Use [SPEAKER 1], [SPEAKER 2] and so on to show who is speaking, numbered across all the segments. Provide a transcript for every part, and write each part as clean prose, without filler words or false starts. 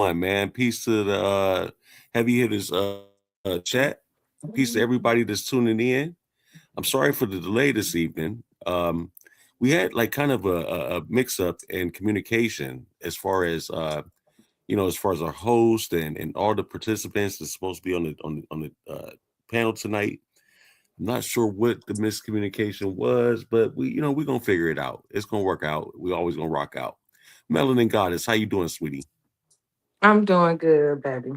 [SPEAKER 1] man? Peace to the heavy hitters chat. Peace to everybody that's tuning in. I'm sorry for the delay this evening. We had like kind of a mix up in communication as far as as far as our host and all the participants that's supposed to be on the panel tonight. I'm not sure what the miscommunication was, but we're gonna figure it out. It's gonna work out. We always gonna rock out. Melanin Goddess, how you doing, sweetie?
[SPEAKER 2] I'm doing good, baby.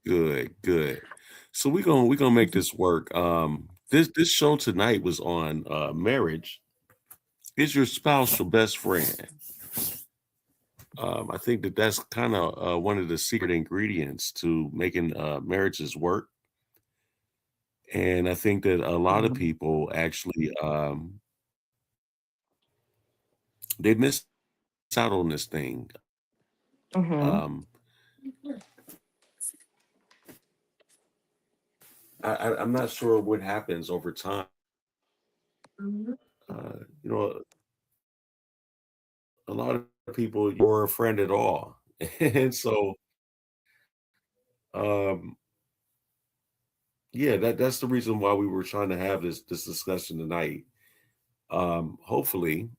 [SPEAKER 1] Good, good. So we're gonna make this work. This show tonight was on marriage. Is your spouse your best friend? I think that that's kind of one of the secret ingredients to making marriages work. And I think that a lot of
[SPEAKER 2] Mhm.
[SPEAKER 1] people actually they miss out on this thing. Um,
[SPEAKER 2] Mhm.
[SPEAKER 1] I'm not sure what happens over time. You know, a lot of people you're a friend at all, and so um, yeah, that's the reason why we were trying to have this discussion tonight. Hopefully,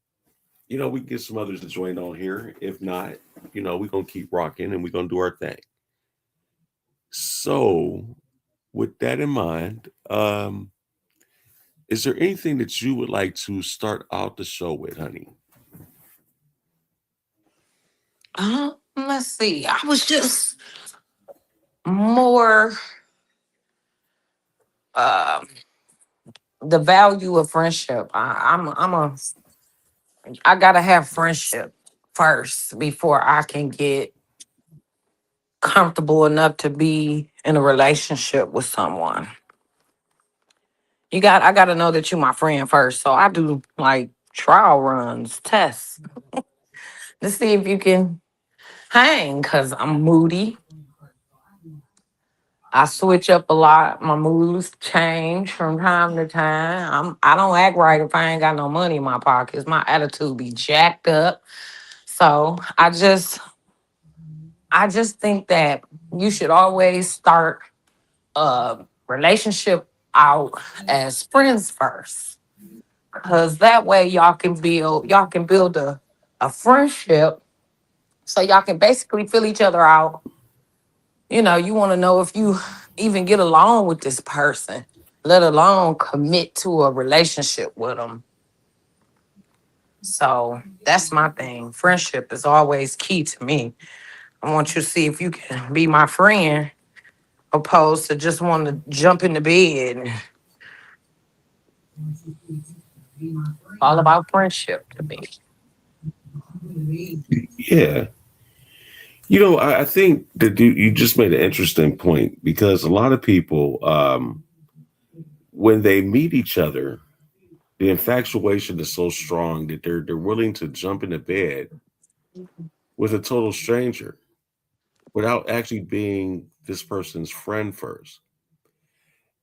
[SPEAKER 1] we can get some others to join on here. If not, we're gonna keep rocking and we're gonna do our thing. So, with that in mind, is there anything that you would like to start out the show with, honey?
[SPEAKER 2] Let's see. I was just more uh the value of friendship. I gotta have friendship first before I can get comfortable enough to be in a relationship with someone. I gotta know that you're my friend first. So I do like trial runs, tests to see if you can hang because I'm moody. I switch up a lot. My moods change from time to time. I don't act right if I ain't got no money in my pockets. My attitude be jacked up. So I just think that you should always start a relationship out as friends first. Cause that way y'all can build a friendship so y'all can basically fill each other out. You want to know if you even get along with this person, let alone commit to a relationship with them. So that's my thing. Friendship is always key to me. I want you to see if you can be my friend, opposed to just want to jump in the bed. All about friendship to me.
[SPEAKER 1] Yeah. I think that you just made an interesting point because a lot of people, when they meet each other, the infatuation is so strong that they're willing to jump into bed with a total stranger without actually being this person's friend first.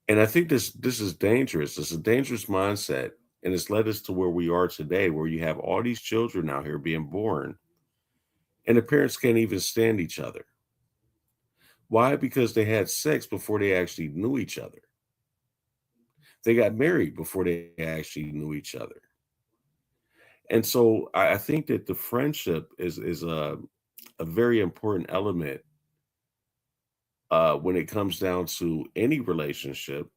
[SPEAKER 1] And I think this is dangerous. It's a dangerous mindset, and it's led us to where we are today, where you have all these children out here being born, and the parents can't even stand each other. Why? Because they had sex before they actually knew each other. They got married before they actually knew each other. And so I think that the friendship is a very important element when it comes down to any relationship,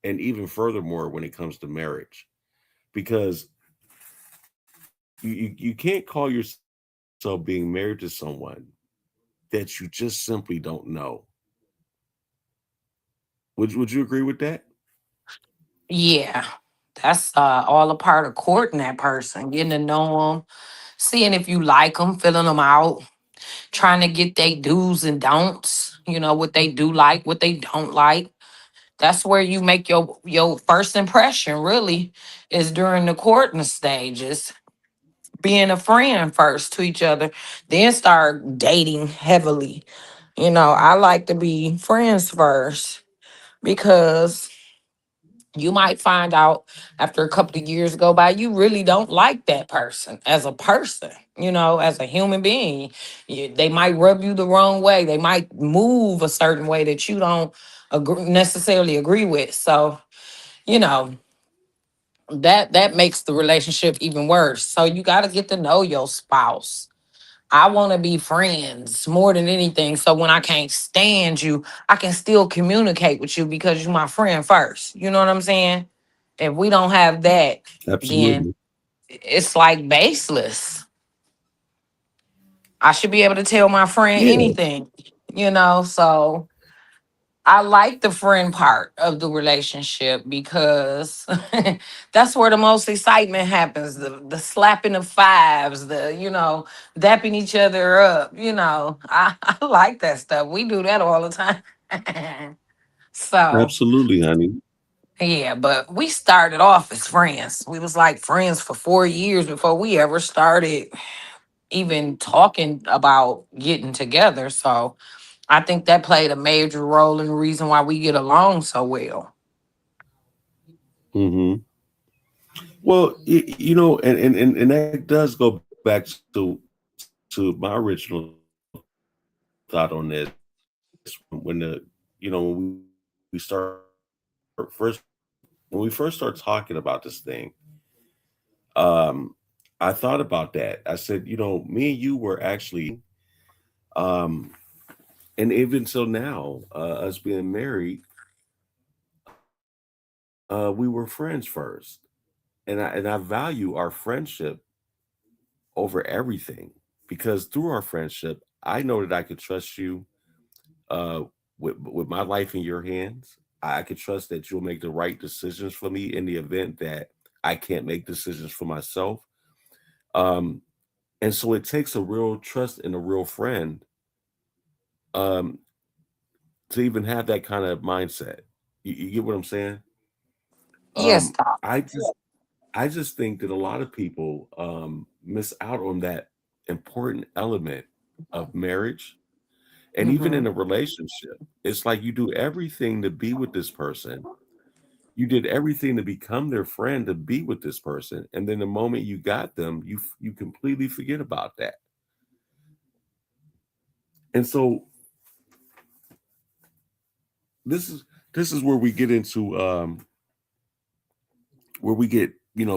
[SPEAKER 1] and even furthermore when it comes to marriage, because you can't call yourself being married to someone that you just simply don't know. Would you agree with that?
[SPEAKER 2] Yeah, that's all a part of courting that person, getting to know them, seeing if you like them, filling them out, trying to get they do's and don'ts. What they do like, what they don't like. That's where you make your first impression. Really, is during the courting stages, being a friend first to each other, then start dating heavily. I like to be friends first because you might find out after a couple of years go by you really don't like that person as a person. as a human being. They might rub you the wrong way. They might move a certain way that you don't necessarily agree with. So, you know, that makes the relationship even worse. So you got to get to know your spouse. I want to be friends more than anything. So when I can't stand you, I can still communicate with you because you're my friend first. You know what I'm saying? If we don't have that, then
[SPEAKER 1] Absolutely.
[SPEAKER 2] it's like baseless. I should be able to tell my friend
[SPEAKER 1] Yeah,
[SPEAKER 2] anything. So I like the friend part of the relationship because that's where the most excitement happens. The slapping of fives, dapping each other up. I like that stuff. We do that all the time. So
[SPEAKER 1] absolutely, honey.
[SPEAKER 2] yeah, but we started off as friends. We was like friends for 4 years before we ever started even talking about getting together. So I think that played a major role in the reason why we get along so well.
[SPEAKER 1] Hmm. Well, and that does go back to my original thought on this when we start first when we first start talking about this thing. I thought about that. I said, me and you were actually, um, and even till now, us being married, we were friends first, and I value our friendship over everything because through our friendship, I know that I could trust you uh, with my life in your hands. I could trust that you'll make the right decisions for me in the event that I can't make decisions for myself. Um, and so it takes a real trust in a real friend um, to even have that kind of mindset. You get what I'm saying?
[SPEAKER 2] Yes, Doc.
[SPEAKER 1] I just think that a lot of people miss out on that important element of marriage and even
[SPEAKER 2] Hmm.
[SPEAKER 1] in a relationship. It's like you do everything to be with this person. You did everything to become their friend to be with this person, and then the moment you got them, you completely forget about that. And so this is this is where we get into where we get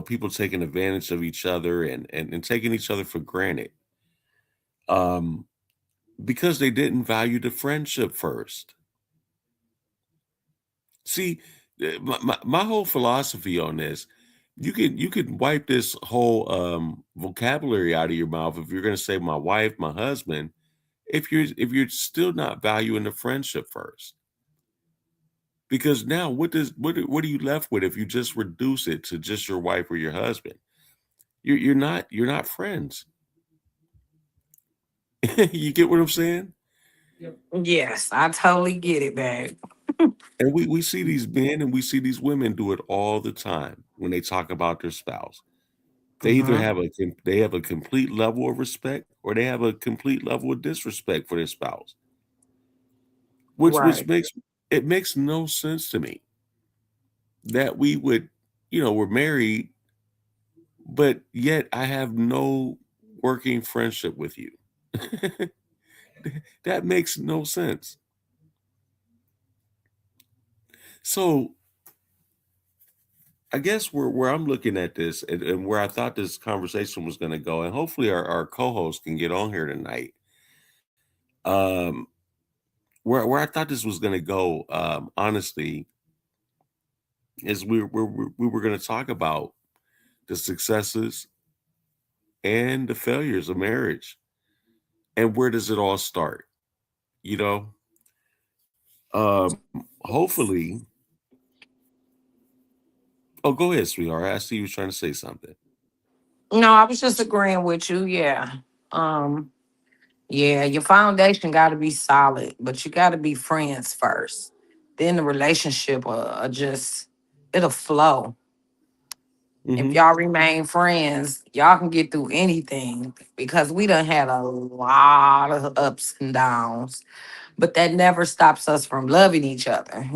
[SPEAKER 1] people taking advantage of each other and taking each other for granted um because they didn't value the friendship first. See, my whole philosophy on this, you could wipe this whole vocabulary out of your mouth if you're going to say my wife, my husband, if you're still not valuing the friendship first. Because now what are you left with if you just reduce it to just your wife or your husband? You're not friends. You get what I'm saying?
[SPEAKER 2] Yes, I totally get it, babe.
[SPEAKER 1] And we see these men and we see these women do it all the time when they talk about their spouse. They either
[SPEAKER 2] Hmm.
[SPEAKER 1] have a complete level of respect or they have a complete level of disrespect for their spouse, which
[SPEAKER 2] Right.
[SPEAKER 1] makes no sense to me that we would, we're married, but yet I have no working friendship with you. That makes no sense. So I guess where I'm looking at this and where I thought this conversation was going to go, and hopefully our co-host can get on here tonight. Um, where I thought this was going to go, honestly, is we were going to talk about the successes and the failures of marriage, and where does it all start? You know, hopefully. Oh, go ahead, sweetheart. I see you was trying to say something.
[SPEAKER 2] No, I was just agreeing with you. Yeah. Um, yeah, your foundation got to be solid, but you got to be friends first. Then the relationship just, it'll flow. If
[SPEAKER 1] Hmm.
[SPEAKER 2] y'all remain friends, y'all can get through anything because we done had a lot of ups and downs, but that never stops us from loving each other,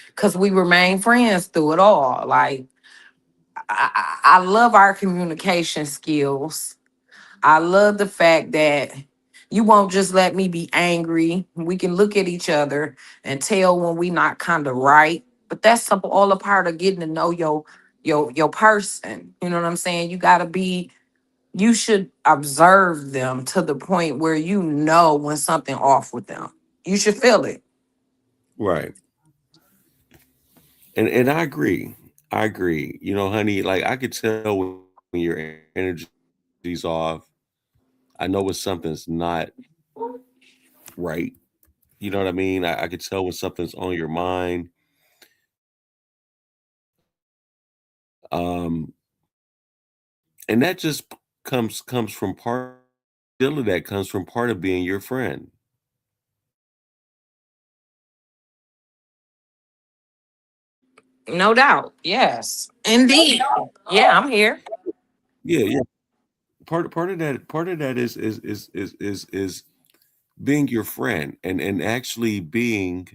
[SPEAKER 2] because we remain friends through it all. Like, I love our communication skills. I love the fact that you won't just let me be angry. We can look at each other and tell when we not kind of right. But that's all a part of getting to know your person. You know what I'm saying? You should observe them to the point where you know when something off with them. You should feel it.
[SPEAKER 1] Right. And I agree. I agree. You know, honey, like I could tell when your energy's off. I know when something's not right. You know what I mean? I could tell when something's on your mind. And that just comes from part of that comes from part of being your friend.
[SPEAKER 2] No doubt. Yes. Indeed. Yeah, I'm here.
[SPEAKER 1] Yeah, yeah. Part of that is being your friend and actually being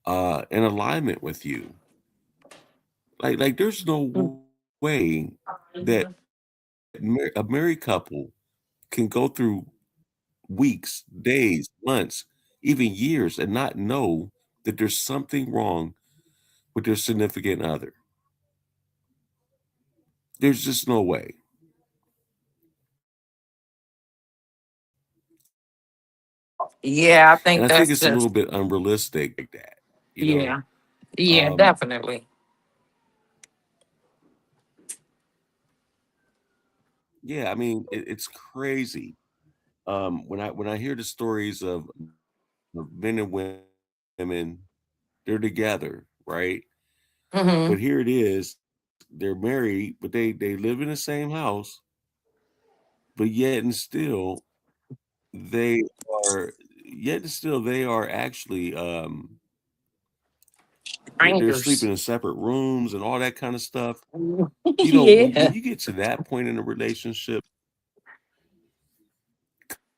[SPEAKER 1] in alignment with you. Like there's no way that a married couple can go through weeks, days, months, even years and not know that there's something wrong with their significant other. There's just no way. And I
[SPEAKER 2] Yeah, I
[SPEAKER 1] think it's a
[SPEAKER 2] think
[SPEAKER 1] little
[SPEAKER 2] that's
[SPEAKER 1] bit
[SPEAKER 2] just
[SPEAKER 1] unrealistic like that, you know.
[SPEAKER 2] yeah. Yeah,
[SPEAKER 1] Um,
[SPEAKER 2] definitely.
[SPEAKER 1] yeah, I mean it's crazy. When I hear the stories of men and women, they're together, right?
[SPEAKER 2] Hmm.
[SPEAKER 1] But here it is, they're married, but they live in the same house, but yet and still they they are actually they're sleeping
[SPEAKER 2] Strangers.
[SPEAKER 1] in separate rooms and all that kind of stuff. You know, when
[SPEAKER 2] Yeah.
[SPEAKER 1] you get to that point in a relationship,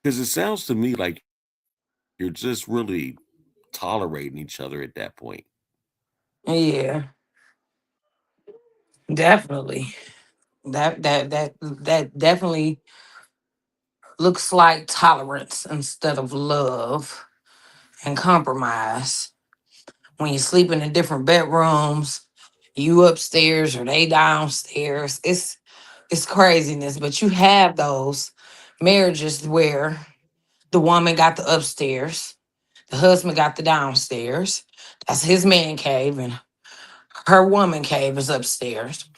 [SPEAKER 1] because it sounds to me like you're just really tolerating each other at that point.
[SPEAKER 2] Yeah, definitely. That definitely looks like tolerance instead of love and compromise. When you sleep in different bedrooms, you upstairs or they downstairs. It's craziness, but you have those marriages where the woman got the upstairs, the husband got the downstairs. That's his man cave, and her woman cave is upstairs.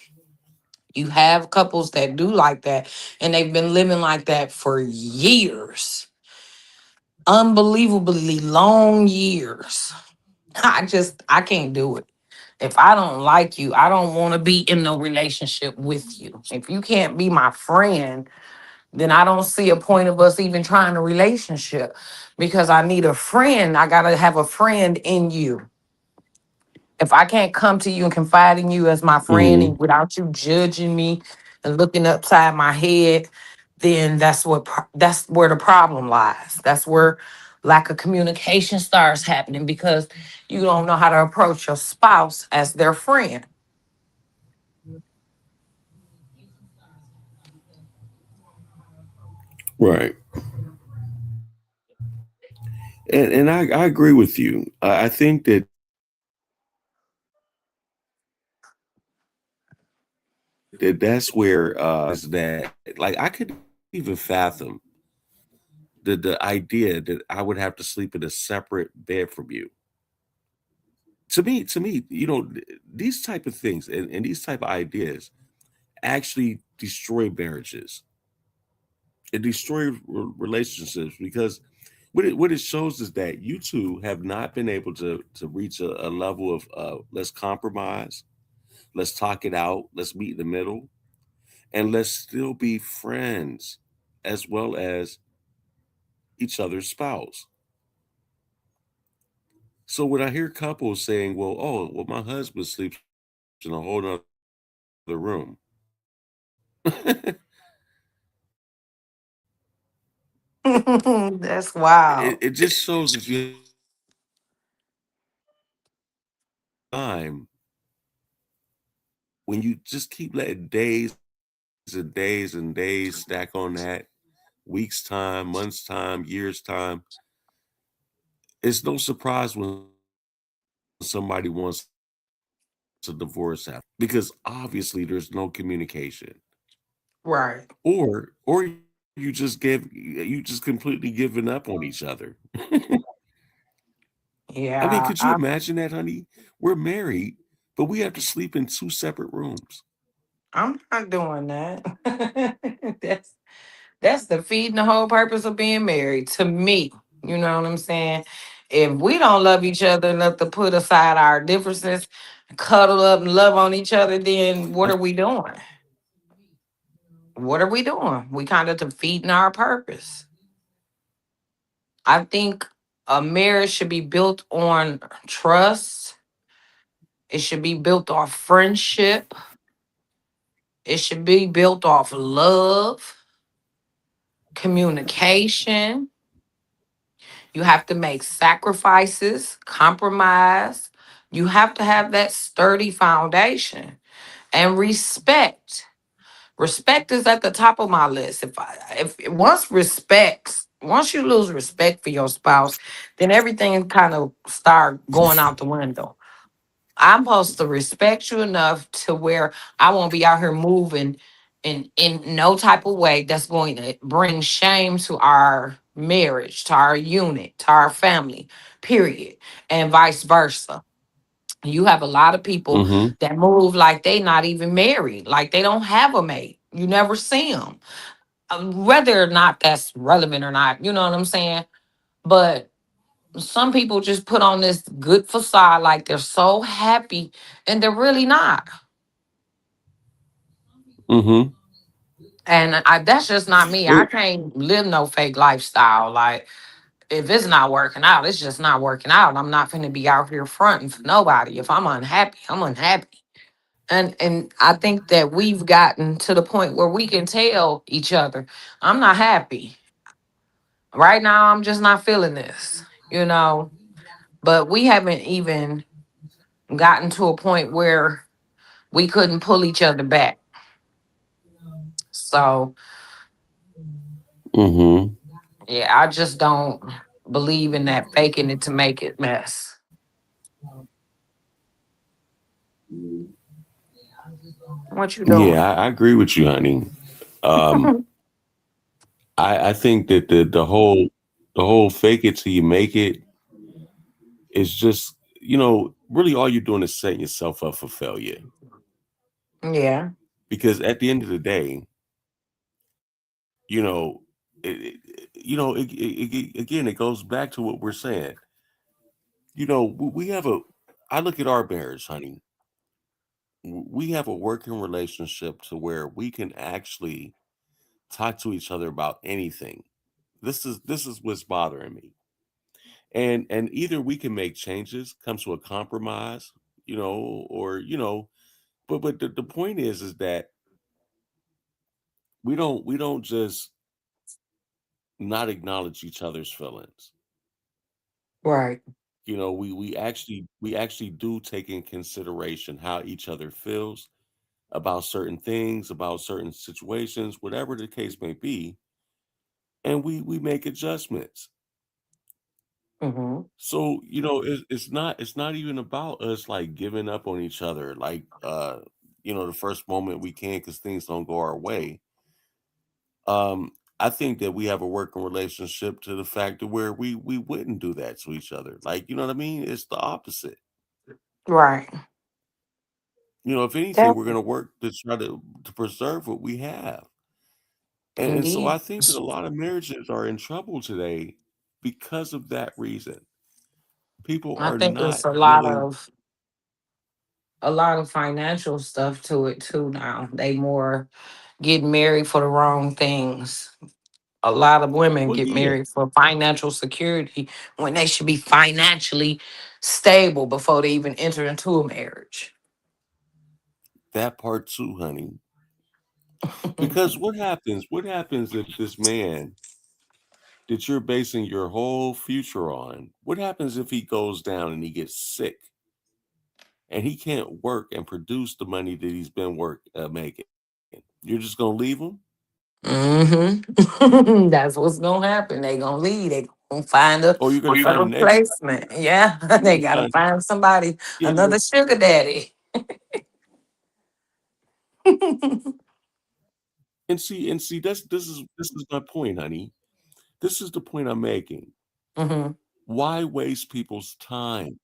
[SPEAKER 2] You have couples that do like that, and they've been living like that for years, unbelievably long years. I can't do it. If I don't like you, I don't want to be in no relationship with you. If you can't be my friend, then I don't see a point of us even trying a relationship, because I need a friend. I got to have a friend in you. If I can't come to you and confide in you as my friend
[SPEAKER 1] Hmm.
[SPEAKER 2] and without you judging me and looking upside my head, then that's where the problem lies. That's where lack of communication starts happening, because you don't know how to approach your spouse as their friend.
[SPEAKER 1] Right. And I agree with you. I think that's where is that like I could even fathom the idea that I would have to sleep in a separate bed from you. To me, you know, these type of things and these type of ideas actually destroy marriages. It destroys relationships because what it shows is that you two have not been able to reach a level of let's compromise, let's talk it out, let's meet in the middle, and let's still be friends as well as each other's spouse. So when I hear couples saying, well, my husband sleeps in a whole nother room,
[SPEAKER 2] That's
[SPEAKER 1] it
[SPEAKER 2] wild.
[SPEAKER 1] just shows that you have time when you just keep letting days and days stack on that, weeks time, months time, years time. It's no surprise when somebody wants a divorce because obviously there's no communication.
[SPEAKER 2] Right.
[SPEAKER 1] Or you just completely giving up on each other. I mean,
[SPEAKER 2] Yeah,
[SPEAKER 1] could you imagine that, honey? We're married, but we have to sleep in two separate rooms.
[SPEAKER 2] I'm not doing that. that's that's defeating the whole purpose of being married to me. You know what I'm saying? If we don't love each other enough to put aside our differences, cuddle up and love on each other, then what
[SPEAKER 1] I,
[SPEAKER 2] are we doing? What are we doing? We kind of defeating our purpose. I think a marriage should be built on trust. It should be built off friendship. It should be built off love, communication. You have to make sacrifices, compromise. You have to have that sturdy foundation and respect. Respect is at the top of my list. If once you lose respect for your spouse, then everything kind of start going out the window. I'm supposed to respect you enough to where I won't be out here moving in no type of way that's going to bring shame to our marriage, to our unit, to our family, period. And vice versa. You have a lot of people
[SPEAKER 1] mm-hmm,
[SPEAKER 2] that move like they not even married, like they don't have a mate. You never see them. Whether or not that's relevant or not, you know what I'm saying? But some people just put on this good facade like they're so happy and they're really not.
[SPEAKER 1] mm-hmm.
[SPEAKER 2] And that's just not me. I
[SPEAKER 1] Well,
[SPEAKER 2] can't live no fake lifestyle. Like, if it's not working out, it's just not working out. I'm not going to be out here fronting for nobody. If I'm unhappy, I'm unhappy. And I think that we've gotten to the point where we can tell each other, I'm not happy. Right now, I'm just not feeling this, you know. But we haven't even gotten to a point where we couldn't pull each other back. So
[SPEAKER 1] mm-hmm.
[SPEAKER 2] yeah, I just don't believe in that faking it to make it mess. What you
[SPEAKER 1] Yeah,
[SPEAKER 2] doing?
[SPEAKER 1] I agree with you, honey. Um, I think that the whole fake it till you make it is just, really all you're doing is setting yourself up for failure.
[SPEAKER 2] Yeah.
[SPEAKER 1] Because at the end of the day, you know, again, it goes back to what we're saying. We have I look at our marriage, honey. We have a working relationship to where we can actually talk to each other about anything. This is what's bothering me. And either we can make changes, come to a compromise, or but the point is that we don't just not acknowledge each other's feelings.
[SPEAKER 2] Right.
[SPEAKER 1] We actually do take in consideration how each other feels about certain things, about certain situations, whatever the case may be, and we make adjustments.
[SPEAKER 2] Hmm.
[SPEAKER 1] So it's not even about us like giving up on each other, like the first moment we can because things don't go our way. I think that we have a working relationship to the fact that where we wouldn't do that to each other. Like, you know what I mean? It's the opposite.
[SPEAKER 2] Right.
[SPEAKER 1] If anything,
[SPEAKER 2] That
[SPEAKER 1] we're gonna work to try to preserve what we have. And so
[SPEAKER 2] indeed.
[SPEAKER 1] I think that a lot of marriages are in trouble today because of that reason. People
[SPEAKER 2] I
[SPEAKER 1] are
[SPEAKER 2] think it's
[SPEAKER 1] not
[SPEAKER 2] a lot
[SPEAKER 1] willing.
[SPEAKER 2] of financial stuff to it too now. They more get married for the wrong things. A lot of women
[SPEAKER 1] Well,
[SPEAKER 2] get
[SPEAKER 1] yeah,
[SPEAKER 2] married for financial security when they should be financially stable before they even enter into a marriage.
[SPEAKER 1] that part too, honey. Because what happens if this man that you're basing your whole future on, what happens if he goes down and he gets sick and he can't work and produce the money that he's been making? You're just gonna leave them?
[SPEAKER 2] Mm-hmm. That's what's gonna happen. They gonna leave. They gonna find a,
[SPEAKER 1] Or you're
[SPEAKER 2] a
[SPEAKER 1] gonna find the next
[SPEAKER 2] replacement. Yeah, they
[SPEAKER 1] you
[SPEAKER 2] gotta
[SPEAKER 1] find
[SPEAKER 2] find somebody,
[SPEAKER 1] yeah,
[SPEAKER 2] another sugar daddy.
[SPEAKER 1] and see this is my point, honey. This is the point I'm making.
[SPEAKER 2] Hmm.
[SPEAKER 1] Why waste people's time?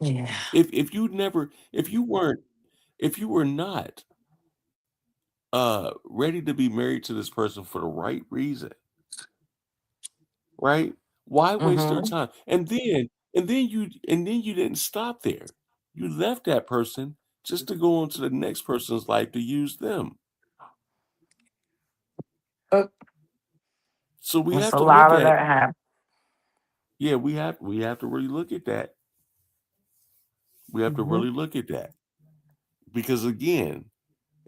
[SPEAKER 2] Yeah.
[SPEAKER 1] If you were not ready to be married to this person for the right reason, right? Why waste their
[SPEAKER 2] Hmm.
[SPEAKER 1] time? And then you didn't stop there. You left that person just to go on to the next person's life to use them. So we
[SPEAKER 2] It's
[SPEAKER 1] have
[SPEAKER 2] a
[SPEAKER 1] to look
[SPEAKER 2] lot of
[SPEAKER 1] at
[SPEAKER 2] that happen.
[SPEAKER 1] yeah, we have to really look at that. We have to
[SPEAKER 2] Hmm.
[SPEAKER 1] really look at that. Because again,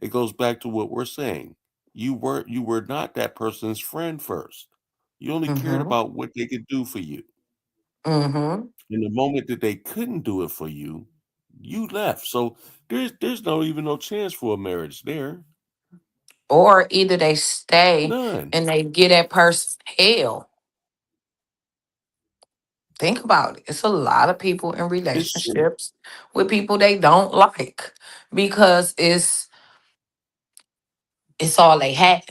[SPEAKER 1] it goes back to what we're saying. You were not that person's friend first. You only cared
[SPEAKER 2] Hmm.
[SPEAKER 1] about what they could do for you.
[SPEAKER 2] Hmm.
[SPEAKER 1] In the moment that they couldn't do it for you, you left. So there's no chance for a marriage there.
[SPEAKER 2] Or either they stay
[SPEAKER 1] None.
[SPEAKER 2] and they get that person hell. Think about it. It's a lot of people in
[SPEAKER 1] It's true.
[SPEAKER 2] relationships with people they don't like because it's all they have.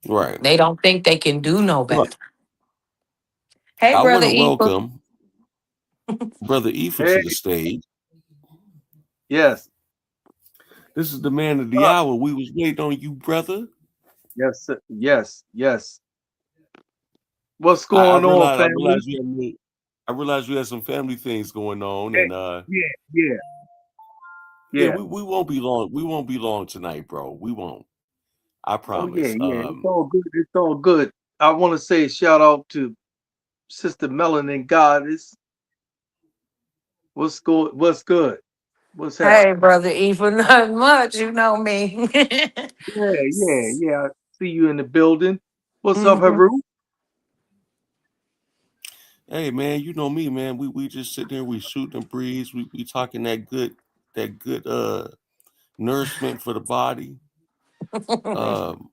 [SPEAKER 1] Right.
[SPEAKER 2] They don't think they can do no
[SPEAKER 1] Well,
[SPEAKER 2] better. Hey,
[SPEAKER 1] I want
[SPEAKER 2] brother
[SPEAKER 1] to
[SPEAKER 2] Epa.
[SPEAKER 1] welcome Brother Efa
[SPEAKER 3] Hey,
[SPEAKER 1] to the stage.
[SPEAKER 3] yes,
[SPEAKER 1] This is the man of the
[SPEAKER 3] uh,
[SPEAKER 1] hour. We was waiting on you, brother.
[SPEAKER 3] yes, sir. Yes, yes. What's
[SPEAKER 1] I, I
[SPEAKER 3] going on,
[SPEAKER 1] realize I
[SPEAKER 3] family?
[SPEAKER 1] realize you had I realize you had some family things going on,
[SPEAKER 3] Hey,
[SPEAKER 1] and
[SPEAKER 3] yeah, yeah,
[SPEAKER 1] yeah,
[SPEAKER 3] yeah.
[SPEAKER 1] we won't be long. We won't be long tonight, bro. We won't. I
[SPEAKER 3] Oh yeah,
[SPEAKER 1] promise.
[SPEAKER 3] yeah. It's all good. It's all good. I want to say a shout out to Sister Melanin Goddess. What's good? What's
[SPEAKER 2] Hey,
[SPEAKER 3] happening?
[SPEAKER 2] brother Epa. Not much. You know me.
[SPEAKER 3] Yeah, yeah, yeah. I see you in the building. What's up,
[SPEAKER 2] Mhm.
[SPEAKER 3] Haru?
[SPEAKER 1] Hey man, you know me, man. We just sit there, we shooting the breeze, we talking that good nourishment for the body. Um,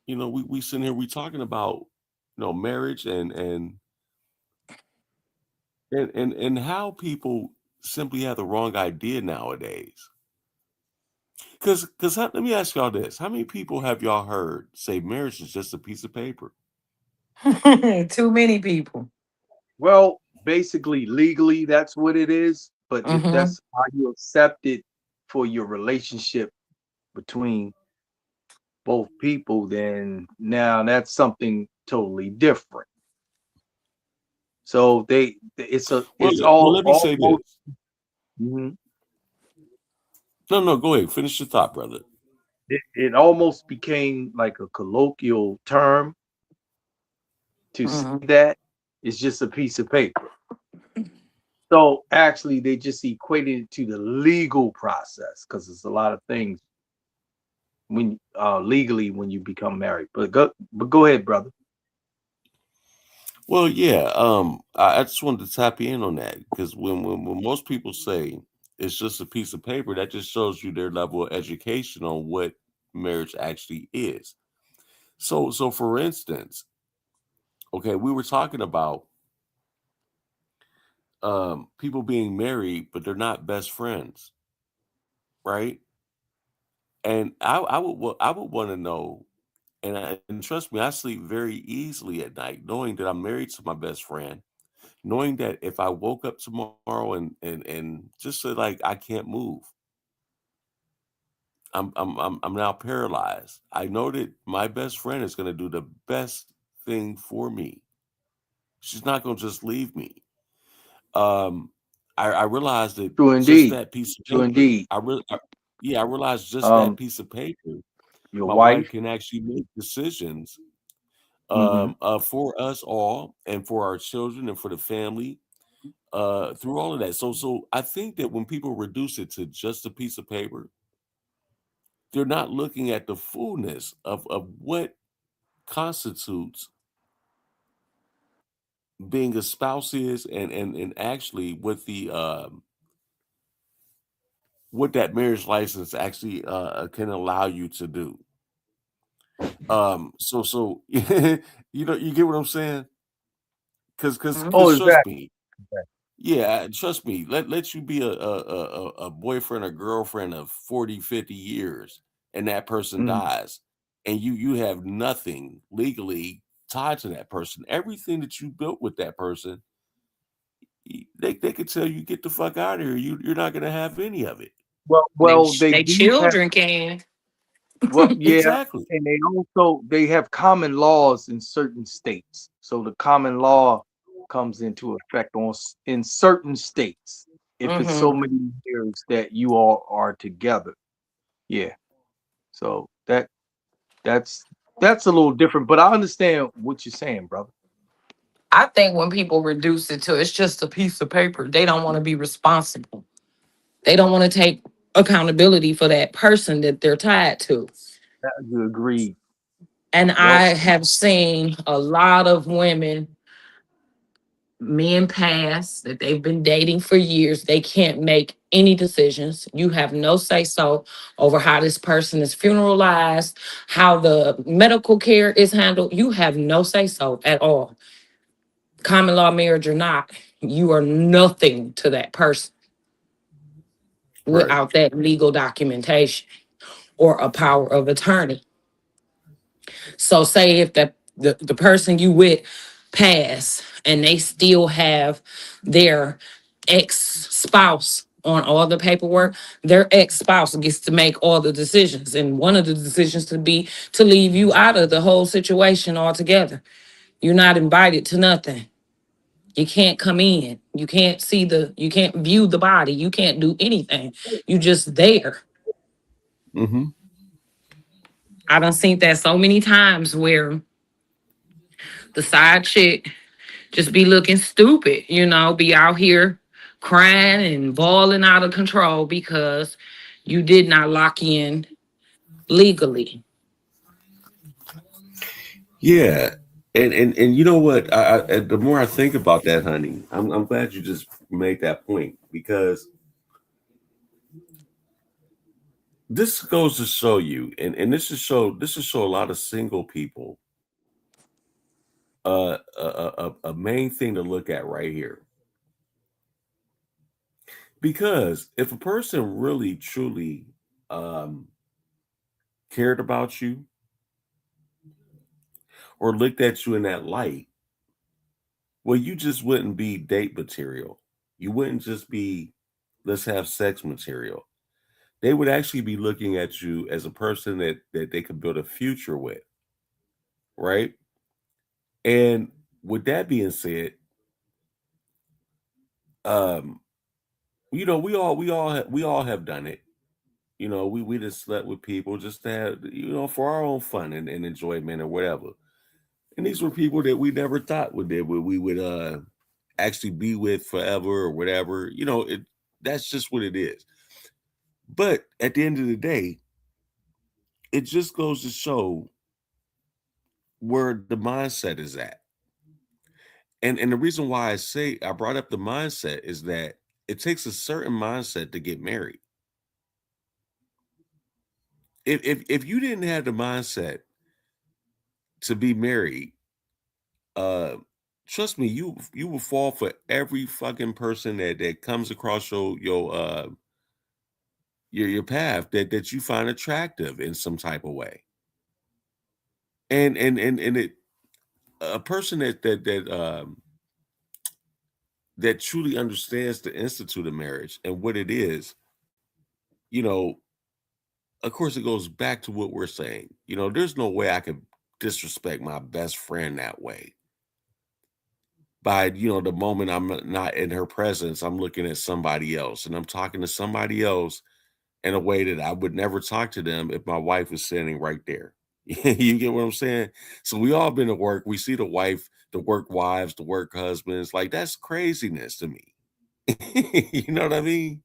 [SPEAKER 1] we sitting here, we talking about marriage and how people simply have the wrong idea nowadays. Cause let me ask y'all this: how many people have y'all heard say marriage is just a piece of paper?
[SPEAKER 2] Too many people.
[SPEAKER 3] Well, basically, legally, that's what it is. But if
[SPEAKER 2] Hmm.
[SPEAKER 3] that's how you accept it for your relationship between both people, then now that's something totally different. So
[SPEAKER 1] Well,
[SPEAKER 3] it's
[SPEAKER 1] well,
[SPEAKER 3] all
[SPEAKER 1] let me say
[SPEAKER 3] almost
[SPEAKER 1] this.
[SPEAKER 3] mhm.
[SPEAKER 1] No, go ahead, finish your thought, brother.
[SPEAKER 3] It almost became like a colloquial term to say
[SPEAKER 2] Hmm.
[SPEAKER 3] that it's just a piece of paper. So actually, they just equated it to the legal process because there's a lot of things when legally when you become married. But go ahead, brother.
[SPEAKER 1] Well, yeah, I just wanted to tap in on that because when most people say it's just a piece of paper, that just shows you their level of education on what marriage actually is. So for instance, okay, we were talking about people being married, but they're not best friends, right? And I would want to know, and trust me, I sleep very easily at night, knowing that I'm married to my best friend, knowing that if I woke up tomorrow and just said like I can't move, I'm now paralyzed. I know that my best friend is going to do the best thing for me. She's not going to just leave me. Um, I realized that
[SPEAKER 3] True
[SPEAKER 1] just
[SPEAKER 3] indeed.
[SPEAKER 1] that piece of
[SPEAKER 3] True
[SPEAKER 1] paper.
[SPEAKER 3] indeed.
[SPEAKER 1] Yeah, I realized just that
[SPEAKER 3] Um,
[SPEAKER 1] piece of paper.
[SPEAKER 3] your
[SPEAKER 1] My wife
[SPEAKER 3] wife.
[SPEAKER 1] can actually make decisions
[SPEAKER 3] Hmm.
[SPEAKER 1] for us all and for our children and for the family through all of that. So I think that when people reduce it to just a piece of paper, they're not looking at the fullness of what constitutes being a spouse is and actually what the what that marriage license actually can allow you to do. So you get what I'm saying?
[SPEAKER 2] Mhm.
[SPEAKER 3] Oh,
[SPEAKER 1] Because trust
[SPEAKER 3] exactly.
[SPEAKER 1] me, yeah, trust me. Let you be a boyfriend or girlfriend of 40, 50 years, and that person
[SPEAKER 3] Mm.
[SPEAKER 1] dies, and you have nothing legally tied to that person. Everything that you built with that person, they could tell you get the fuck out of here. You're not gonna have any of it.
[SPEAKER 3] They
[SPEAKER 2] They
[SPEAKER 3] do have.
[SPEAKER 2] children can.
[SPEAKER 3] Well, yeah,
[SPEAKER 1] Exactly.
[SPEAKER 3] and they have common laws in certain states. So the common law comes into effect in certain states if it's so
[SPEAKER 2] Hmm.
[SPEAKER 3] many years that you all are together. Yeah. So that's that's a little different, but I understand what you're saying, brother.
[SPEAKER 2] I think when people reduce it to it's just a piece of paper, they don't want to be responsible. They don't want to take accountability for that person that they're tied to.
[SPEAKER 3] You agree.
[SPEAKER 2] And
[SPEAKER 3] Well
[SPEAKER 2] I have seen a lot of women, men pass that they've been dating for years. They can't make any decisions. You have no say so over how this person is funeralized, how the medical care is handled. You have no say so at all. Common law marriage or not, you are nothing to that person
[SPEAKER 1] Right.
[SPEAKER 2] without that legal documentation or a power of attorney. So say if the person you with pass and they still have their ex-spouse on all the paperwork, their ex-spouse gets to make all the decisions. And one of the decisions to be to leave you out of the whole situation altogether. You're not invited to nothing. You can't come in. You can't view the body. You can't do anything. You just there.
[SPEAKER 1] Mm-hmm.
[SPEAKER 2] I done seen that so many times where the side chick just be looking stupid, be out here crying and bawling out of control because you did not lock in legally.
[SPEAKER 1] Yeah. And you know what? The more I think about that, honey, I'm glad you just made that point because this goes to show you, and this is show a lot of single people a main thing to look at right here. Because if a person really truly um, cared about you or looked at you in that light, well, you just wouldn't be date material. You wouldn't just be let's have sex material. They would actually be looking at you as a person that they could build a future with, right? And with that being said, um, we all have done it. We just slept with people just to have, for our own fun and enjoyment or whatever. And these were people that we never thought we would actually be with forever or whatever. That's just what it is. But at the end of the day, it just goes to show where the mindset is at. And the reason why I brought up the mindset is that it takes a certain mindset to get married. If you didn't have the mindset to be married, uh trust me, you will fall for every fucking person that comes across your path that you find attractive in some type of way. And it a person that truly understands the institute of marriage and what it is, you know, of course it goes back to what we're saying. There's no way I could disrespect my best friend that way. By the moment I'm not in her presence, I'm looking at somebody else and I'm talking to somebody else in a way that I would never talk to them if my wife was standing right there. You get what I'm saying? So we all been to work. We see the wife, the work wives, the work husbands. Like that's craziness to me. You know what I mean?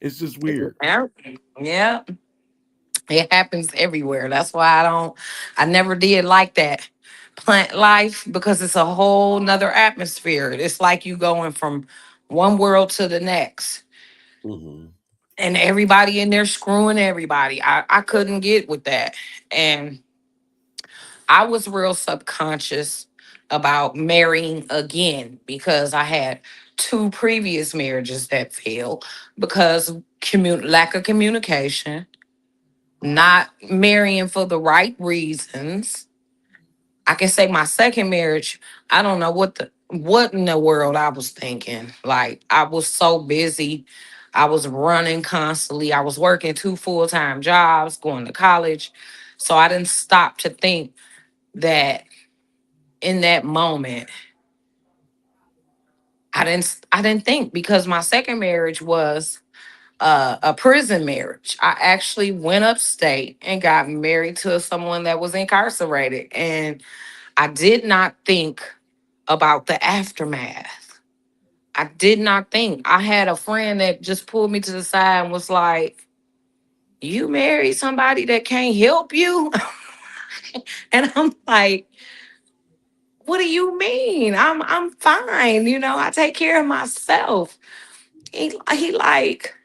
[SPEAKER 1] It's just weird.
[SPEAKER 2] Yeah. Yeah. It happens everywhere. That's why I never did like that plant life because it's a whole nother atmosphere. It's like you going from one world to the next.
[SPEAKER 1] Hmm.
[SPEAKER 2] and everybody in there screwing everybody. I couldn't get with that. And I was real subconscious about marrying again because I had two previous marriages that failed because of lack of communication, not marrying for the right reasons. I can say my second marriage, I don't know what in the world I was thinking. Like I was so busy. I was running constantly. I was working two full-time jobs, going to college. So I didn't stop to think that in that moment, I didn't think because my second marriage was a prison marriage. I actually went upstate and got married to someone that was incarcerated, and I did not think about the aftermath. I did not think. I had a friend that just pulled me to the side and was like, "You married somebody that can't help you?" And I'm like, "What do you mean? I'm fine. I take care of myself." He like,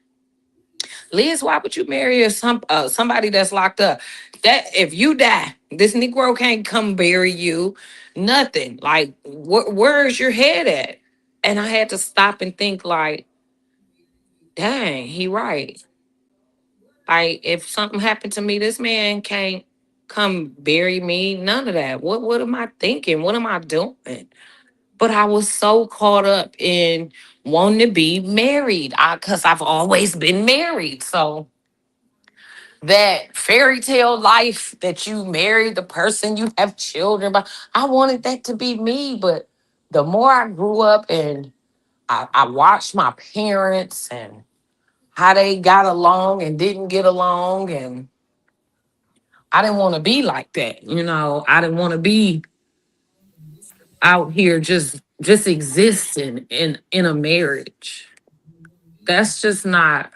[SPEAKER 2] "Liz, why would you marry somebody that's locked up? That if you die, this Negro can't come bury you. Nothing. Like, where's your head at?" And I had to stop and think, like, dang, he right. Like, if something happened to me, this man can't come bury me. None of that. What am I thinking? What am I doing? But I was so caught up in wanting to be married. Because I've always been married. So that fairy tale life that you marry the person, you have children, but I wanted that to be me. But the more I grew up and I watched my parents and how they got along and didn't get along, and I didn't want to be like that. I didn't want to be out here just existing in a marriage. That's just not,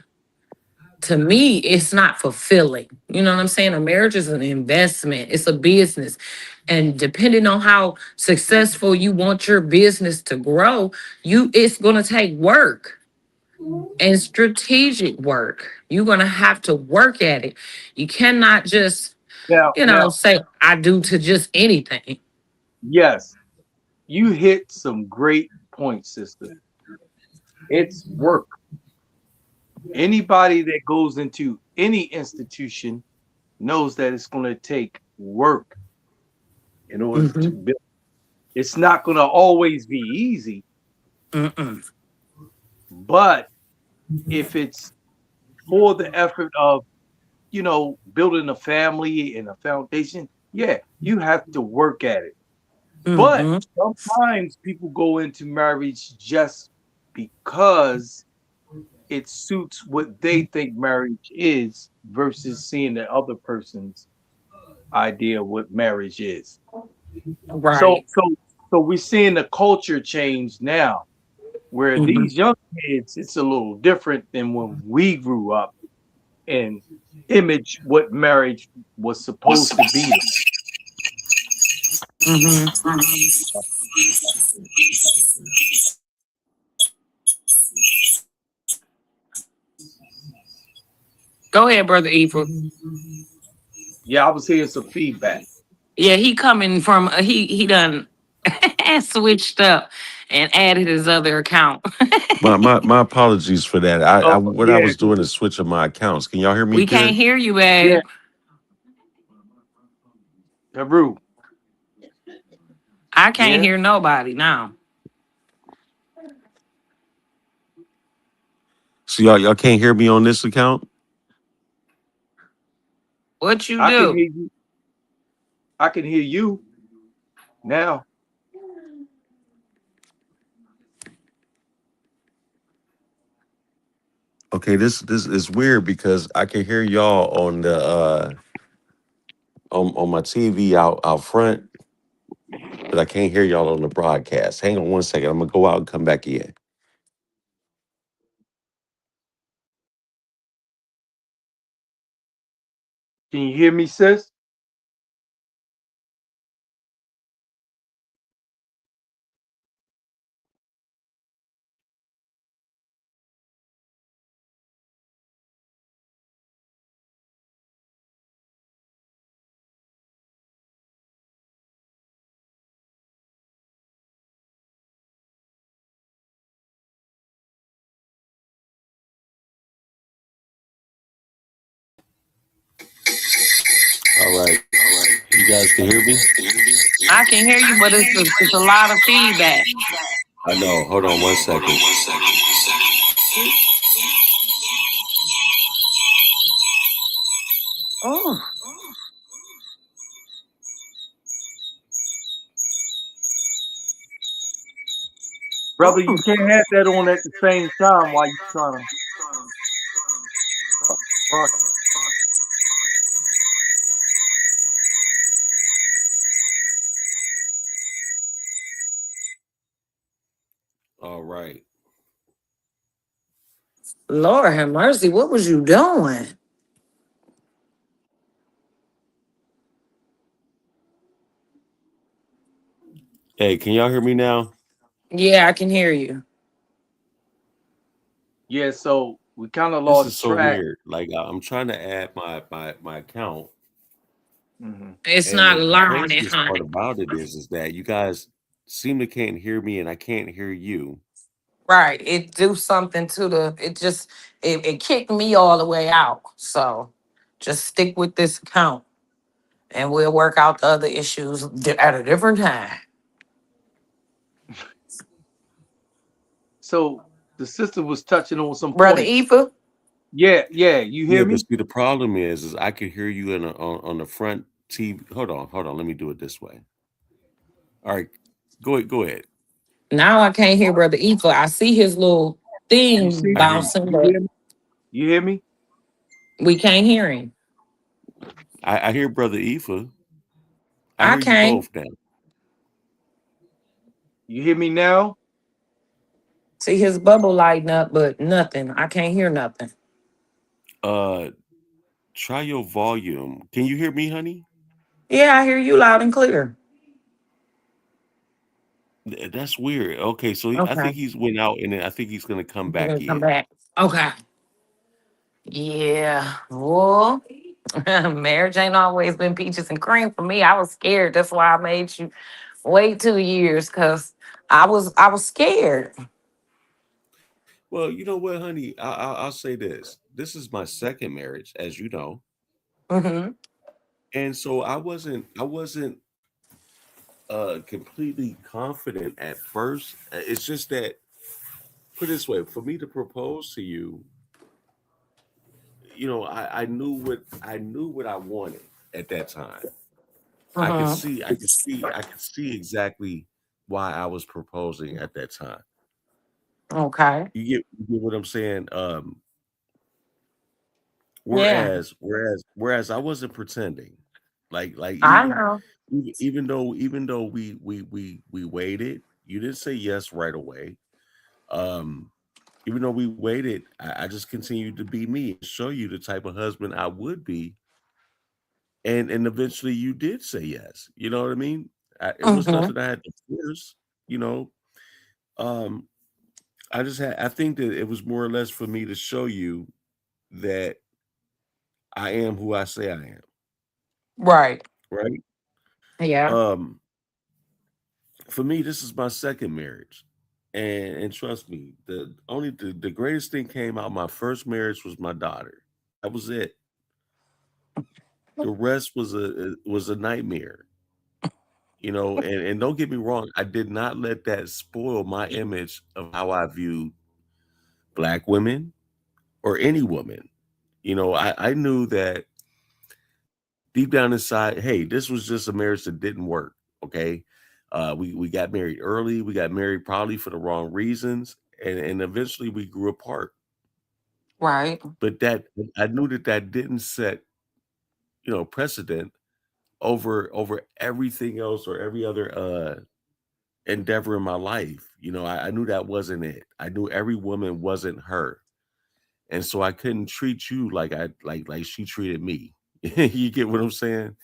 [SPEAKER 2] to me, it's not fulfilling. You know what I'm saying? A marriage is an investment, it's a business. And depending on how successful you want your business to grow, it's gonna take work and strategic work. You're gonna have to work at it. You cannot just,
[SPEAKER 3] Now,
[SPEAKER 2] say I do to just anything.
[SPEAKER 3] yes, you hit some great points, sister. It's work. Anybody that goes into any institution knows that it's going to take work in order to
[SPEAKER 2] Mm-hmm.
[SPEAKER 3] build. It's not going to always be easy,
[SPEAKER 2] Mm-mm.
[SPEAKER 3] but if it's for the effort of, building a family and a foundation, yeah, you have to work at it. But
[SPEAKER 2] Mm-hmm.
[SPEAKER 3] sometimes people go into marriage just because it suits what they think marriage is versus seeing the other person's idea of what marriage is. So
[SPEAKER 2] Right.
[SPEAKER 3] so so we're seeing the culture change now where
[SPEAKER 2] Mm-hmm.
[SPEAKER 3] these young kids, it's a little different than when we grew up and image what marriage was supposed to be.
[SPEAKER 2] Mm-hmm. Go ahead, brother Ephraim.
[SPEAKER 3] Yeah, I was hearing some feedback.
[SPEAKER 2] Yeah, he coming from he done switched up and added his other account.
[SPEAKER 1] My apologies for that. I
[SPEAKER 3] Oh
[SPEAKER 1] what I
[SPEAKER 3] yeah,
[SPEAKER 1] was doing is switching my accounts. Can y'all hear me
[SPEAKER 2] We can't
[SPEAKER 1] good?
[SPEAKER 2] hear you,
[SPEAKER 3] yeah,
[SPEAKER 2] babe.
[SPEAKER 3] Heru.
[SPEAKER 2] I can't
[SPEAKER 3] Yeah.
[SPEAKER 2] hear nobody now.
[SPEAKER 1] So y'all can't hear me on this account?
[SPEAKER 2] What you
[SPEAKER 3] I can
[SPEAKER 2] do?
[SPEAKER 3] hear you. I can hear you now.
[SPEAKER 1] Okay, this is weird because I can hear y'all on the on my TV out front, but I can't hear y'all on the broadcast. Hang on one second. I'm gonna go out and come back in.
[SPEAKER 3] Can you hear me, sis?
[SPEAKER 1] All right. You guys can hear me?
[SPEAKER 2] I can hear you, but it's a lot of feedback.
[SPEAKER 1] I know. Hold on 1 second.
[SPEAKER 2] Oh,
[SPEAKER 3] Brother, you
[SPEAKER 2] oh.
[SPEAKER 3] can't have that on at the same time while you're trying to broadcast.
[SPEAKER 1] All right.
[SPEAKER 2] Lord have mercy. What was you doing?
[SPEAKER 1] Hey, can y'all hear me now?
[SPEAKER 2] Yeah, I can hear you.
[SPEAKER 3] Yeah, so we kind of
[SPEAKER 1] This is
[SPEAKER 3] lost
[SPEAKER 1] so
[SPEAKER 3] track.
[SPEAKER 1] weird. Like I'm trying to add my account,
[SPEAKER 3] Hmm.
[SPEAKER 2] It's
[SPEAKER 1] and
[SPEAKER 2] not
[SPEAKER 1] the
[SPEAKER 2] allowing it,
[SPEAKER 1] craziest part
[SPEAKER 2] honey.
[SPEAKER 1] about it is that you guys seem to can't hear me, and I can't hear you.
[SPEAKER 2] Right. It do something to it kicked me all the way out. So just stick with this account and we'll work out the other issues at a different time.
[SPEAKER 3] So the sister was touching on some
[SPEAKER 2] Brother
[SPEAKER 3] points.
[SPEAKER 2] Eva,
[SPEAKER 3] Yeah, yeah, you hear
[SPEAKER 1] Yeah, but
[SPEAKER 3] me?
[SPEAKER 1] see, the problem is I can hear you on the front TV. Hold on. Let me do it this way. All right, go ahead.
[SPEAKER 2] now I can't hear Brother Eva. I see his little
[SPEAKER 3] You
[SPEAKER 2] thing
[SPEAKER 3] see?
[SPEAKER 1] I hear you.
[SPEAKER 2] bouncing,
[SPEAKER 3] You
[SPEAKER 2] but
[SPEAKER 3] hear me? You hear me?
[SPEAKER 2] we can't hear him.
[SPEAKER 1] I hear Brother Ifa. I
[SPEAKER 2] I
[SPEAKER 1] hear you
[SPEAKER 2] can't
[SPEAKER 1] both now.
[SPEAKER 3] You hear me now?
[SPEAKER 2] see his bubble lighting up, but nothing. I can't hear nothing.
[SPEAKER 1] Uh, try your volume. Can you hear me, honey?
[SPEAKER 2] Yeah, I hear you loud and clear.
[SPEAKER 1] That's weird. Okay, so I
[SPEAKER 2] Okay.
[SPEAKER 1] think he's went out, and then I think he's gonna come
[SPEAKER 2] We're
[SPEAKER 1] back
[SPEAKER 2] gonna come
[SPEAKER 1] in.
[SPEAKER 2] back. Okay. Yeah. Well, marriage ain't always been peaches and cream for me. I was scared. That's why I made you wait 2 years because I was scared.
[SPEAKER 1] Well, you know what, honey? I'll say this. This is my second marriage, as you know,
[SPEAKER 2] Hmm.
[SPEAKER 1] and so I wasn't completely confident at first. It's just that, put it this way, for me to propose to you, I knew what I wanted at that time.
[SPEAKER 2] Hmm.
[SPEAKER 1] I could see exactly why I was proposing at that time.
[SPEAKER 2] Okay.
[SPEAKER 1] You get what I'm saying?
[SPEAKER 2] Yeah.
[SPEAKER 1] Whereas I wasn't pretending. Like
[SPEAKER 2] I know.
[SPEAKER 1] even though we waited, you didn't say yes right away. Um, even though we waited, I just continued to be me and show you the type of husband I would be. And eventually you did say yes. You know what I mean? It was
[SPEAKER 2] Hmm.
[SPEAKER 1] nothing I had to force, you know. Um, I think that it was more or less for me to show you that I am who I say I am,
[SPEAKER 2] Right.
[SPEAKER 1] right?
[SPEAKER 2] Yeah.
[SPEAKER 1] Um, for me, this is my second marriage. And trust me, the greatest thing came out my first marriage was my daughter. That was it. The rest was a nightmare, and don't get me wrong, I did not let that spoil my image of how I viewed black women or any woman. I knew that deep down inside, hey, this was just a marriage that didn't work. Okay. We got married early. We got married probably for the wrong reasons. And eventually we grew apart.
[SPEAKER 2] Right.
[SPEAKER 1] But that I knew that didn't set, precedent over everything else or every other endeavor in my life. I knew that wasn't it. I knew every woman wasn't her. And so I couldn't treat you like she treated me. You get what I'm saying?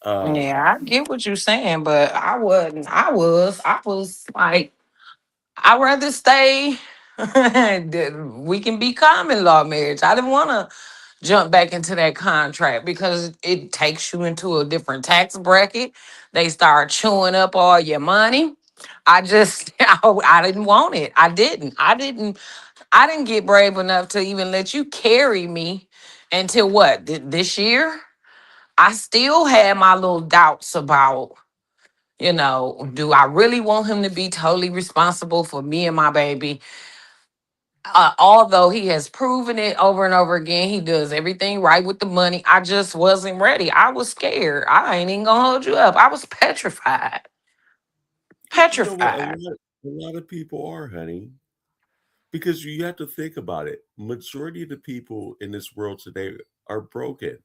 [SPEAKER 1] Uh
[SPEAKER 2] Yeah, I get what you're saying, but I wasn't. I was like, I'd rather stay. We can be common law marriage. I didn't want to jump back into that contract because it takes you into a different tax bracket. They start chewing up all your money. I just, I didn't want it. I didn't get brave enough to even let you carry me until what, this year? I still had my little doubts about, do I really want him to be totally responsible for me and my baby? Although he has proven it over and over again, he does everything right with the money. I just wasn't ready. I was scared. I ain't even gonna hold you up. I was petrified.
[SPEAKER 1] You know what?
[SPEAKER 2] Petrified.
[SPEAKER 1] A lot of people are, honey, because you have to think about it. Majority of the people in this world today are broken.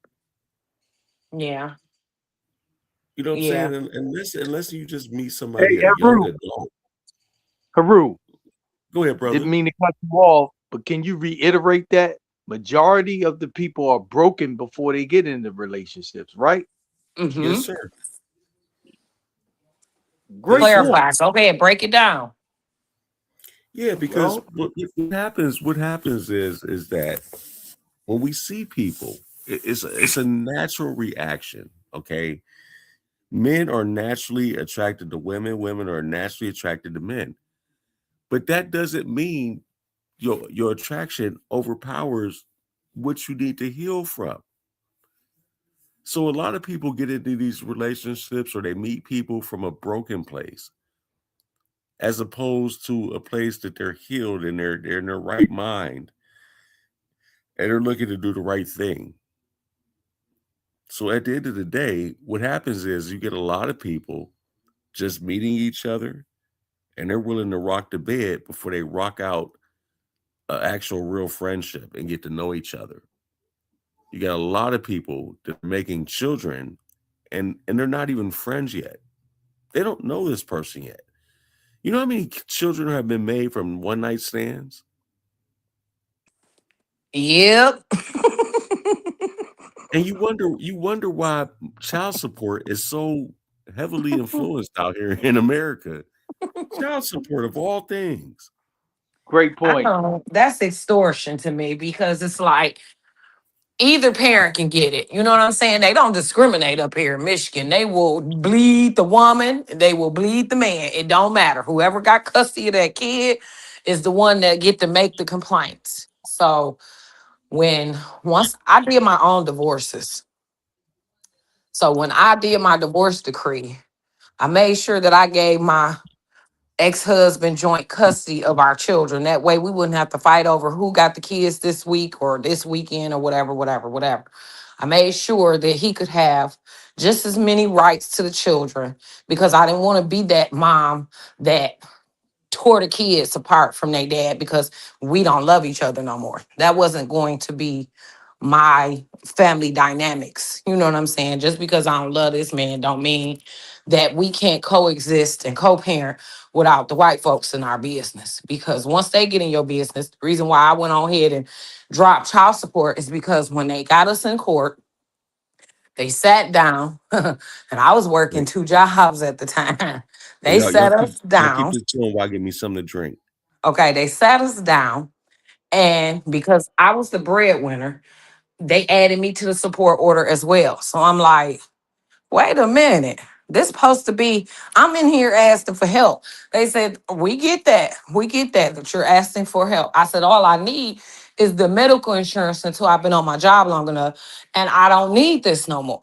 [SPEAKER 2] Yeah.
[SPEAKER 1] You know what I'm
[SPEAKER 2] Yeah.
[SPEAKER 1] saying? And unless you just meet somebody,
[SPEAKER 3] Hey,
[SPEAKER 1] a young
[SPEAKER 3] Haru,
[SPEAKER 1] adult.
[SPEAKER 3] Haru,
[SPEAKER 1] Go ahead,
[SPEAKER 3] didn't
[SPEAKER 1] brother.
[SPEAKER 3] mean to cut you off, but can you reiterate that? Majority of the people are broken before they get into relationships, right?
[SPEAKER 1] Yes,
[SPEAKER 2] Mm-hmm.
[SPEAKER 1] sir. Yes,
[SPEAKER 3] Great
[SPEAKER 1] sir.
[SPEAKER 3] point.
[SPEAKER 2] Clarify. Go ahead, break it down.
[SPEAKER 1] Yeah, because
[SPEAKER 3] Well,
[SPEAKER 1] what happens is that when we see people, it's a natural reaction. Okay, men are naturally attracted to women. Women are naturally attracted to men. But that doesn't mean your attraction overpowers what you need to heal from. So a lot of people get into these relationships or they meet people from a broken place, as opposed to a place that they're healed and they're in their right mind and they're looking to do the right thing. So at the end of the day, what happens is you get a lot of people just meeting each other and they're willing to rock the bed before they rock out an actual real friendship and get to know each other. You got a lot of people that are making children and they're not even friends yet. They don't know this person yet. You know how many children have been made from one night stands?
[SPEAKER 2] Yep.
[SPEAKER 1] And you wonder why child support is so heavily influenced out here in America. Child support of all things.
[SPEAKER 3] great
[SPEAKER 2] I
[SPEAKER 3] point.
[SPEAKER 2] know that's extortion to me because it's like either parent can get it. You know what I'm saying? They don't discriminate up here in Michigan. They will bleed the woman, they will bleed the man. It don't matter. Whoever got custody of that kid is the one that get to make the complaints. So when once I did my own divorces, so when I did my divorce decree, I made sure that I gave my ex-husband joint custody of our children. That way we wouldn't have to fight over who got the kids this week or this weekend or whatever, whatever, whatever. I made sure that he could have just as many rights to the children because I didn't want to be that mom that tore the kids apart from their dad because we don't love each other no more. That wasn't going to be my family dynamics. You know what I'm saying? Just because I don't love this man don't mean that we can't coexist and co-parent without the white folks in our business. Because once they get in your business, the reason why I went on ahead and dropped child support is because when they got us in court, they sat down, and I was working
[SPEAKER 1] Hey,
[SPEAKER 2] 2 jobs at the time.
[SPEAKER 1] hey,
[SPEAKER 2] They
[SPEAKER 1] y'all
[SPEAKER 2] sat
[SPEAKER 1] keep
[SPEAKER 2] us
[SPEAKER 1] y'all keep
[SPEAKER 2] down.
[SPEAKER 1] this going while I get me something to drink.
[SPEAKER 2] Okay, they sat us down, and because I was the breadwinner, they added me to the support order as well. So I'm like, wait a minute. This supposed to be, I'm in here asking for help. They said, we get that. We get that you're asking for help. I said, all I need is the medical insurance until I've been on my job long enough. And I don't need this no more.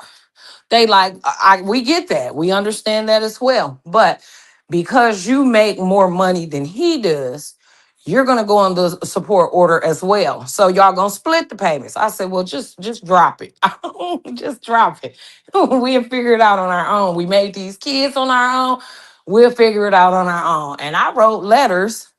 [SPEAKER 2] They like, we get that. We understand that as well. But because you make more money than he does, you're gonna go on the support order as well. So y'all gonna split the payments. I said, well, just drop it. Just drop it. We'll figure it out on our own. We made these kids on our own. We'll figure it out on our own. And I wrote letters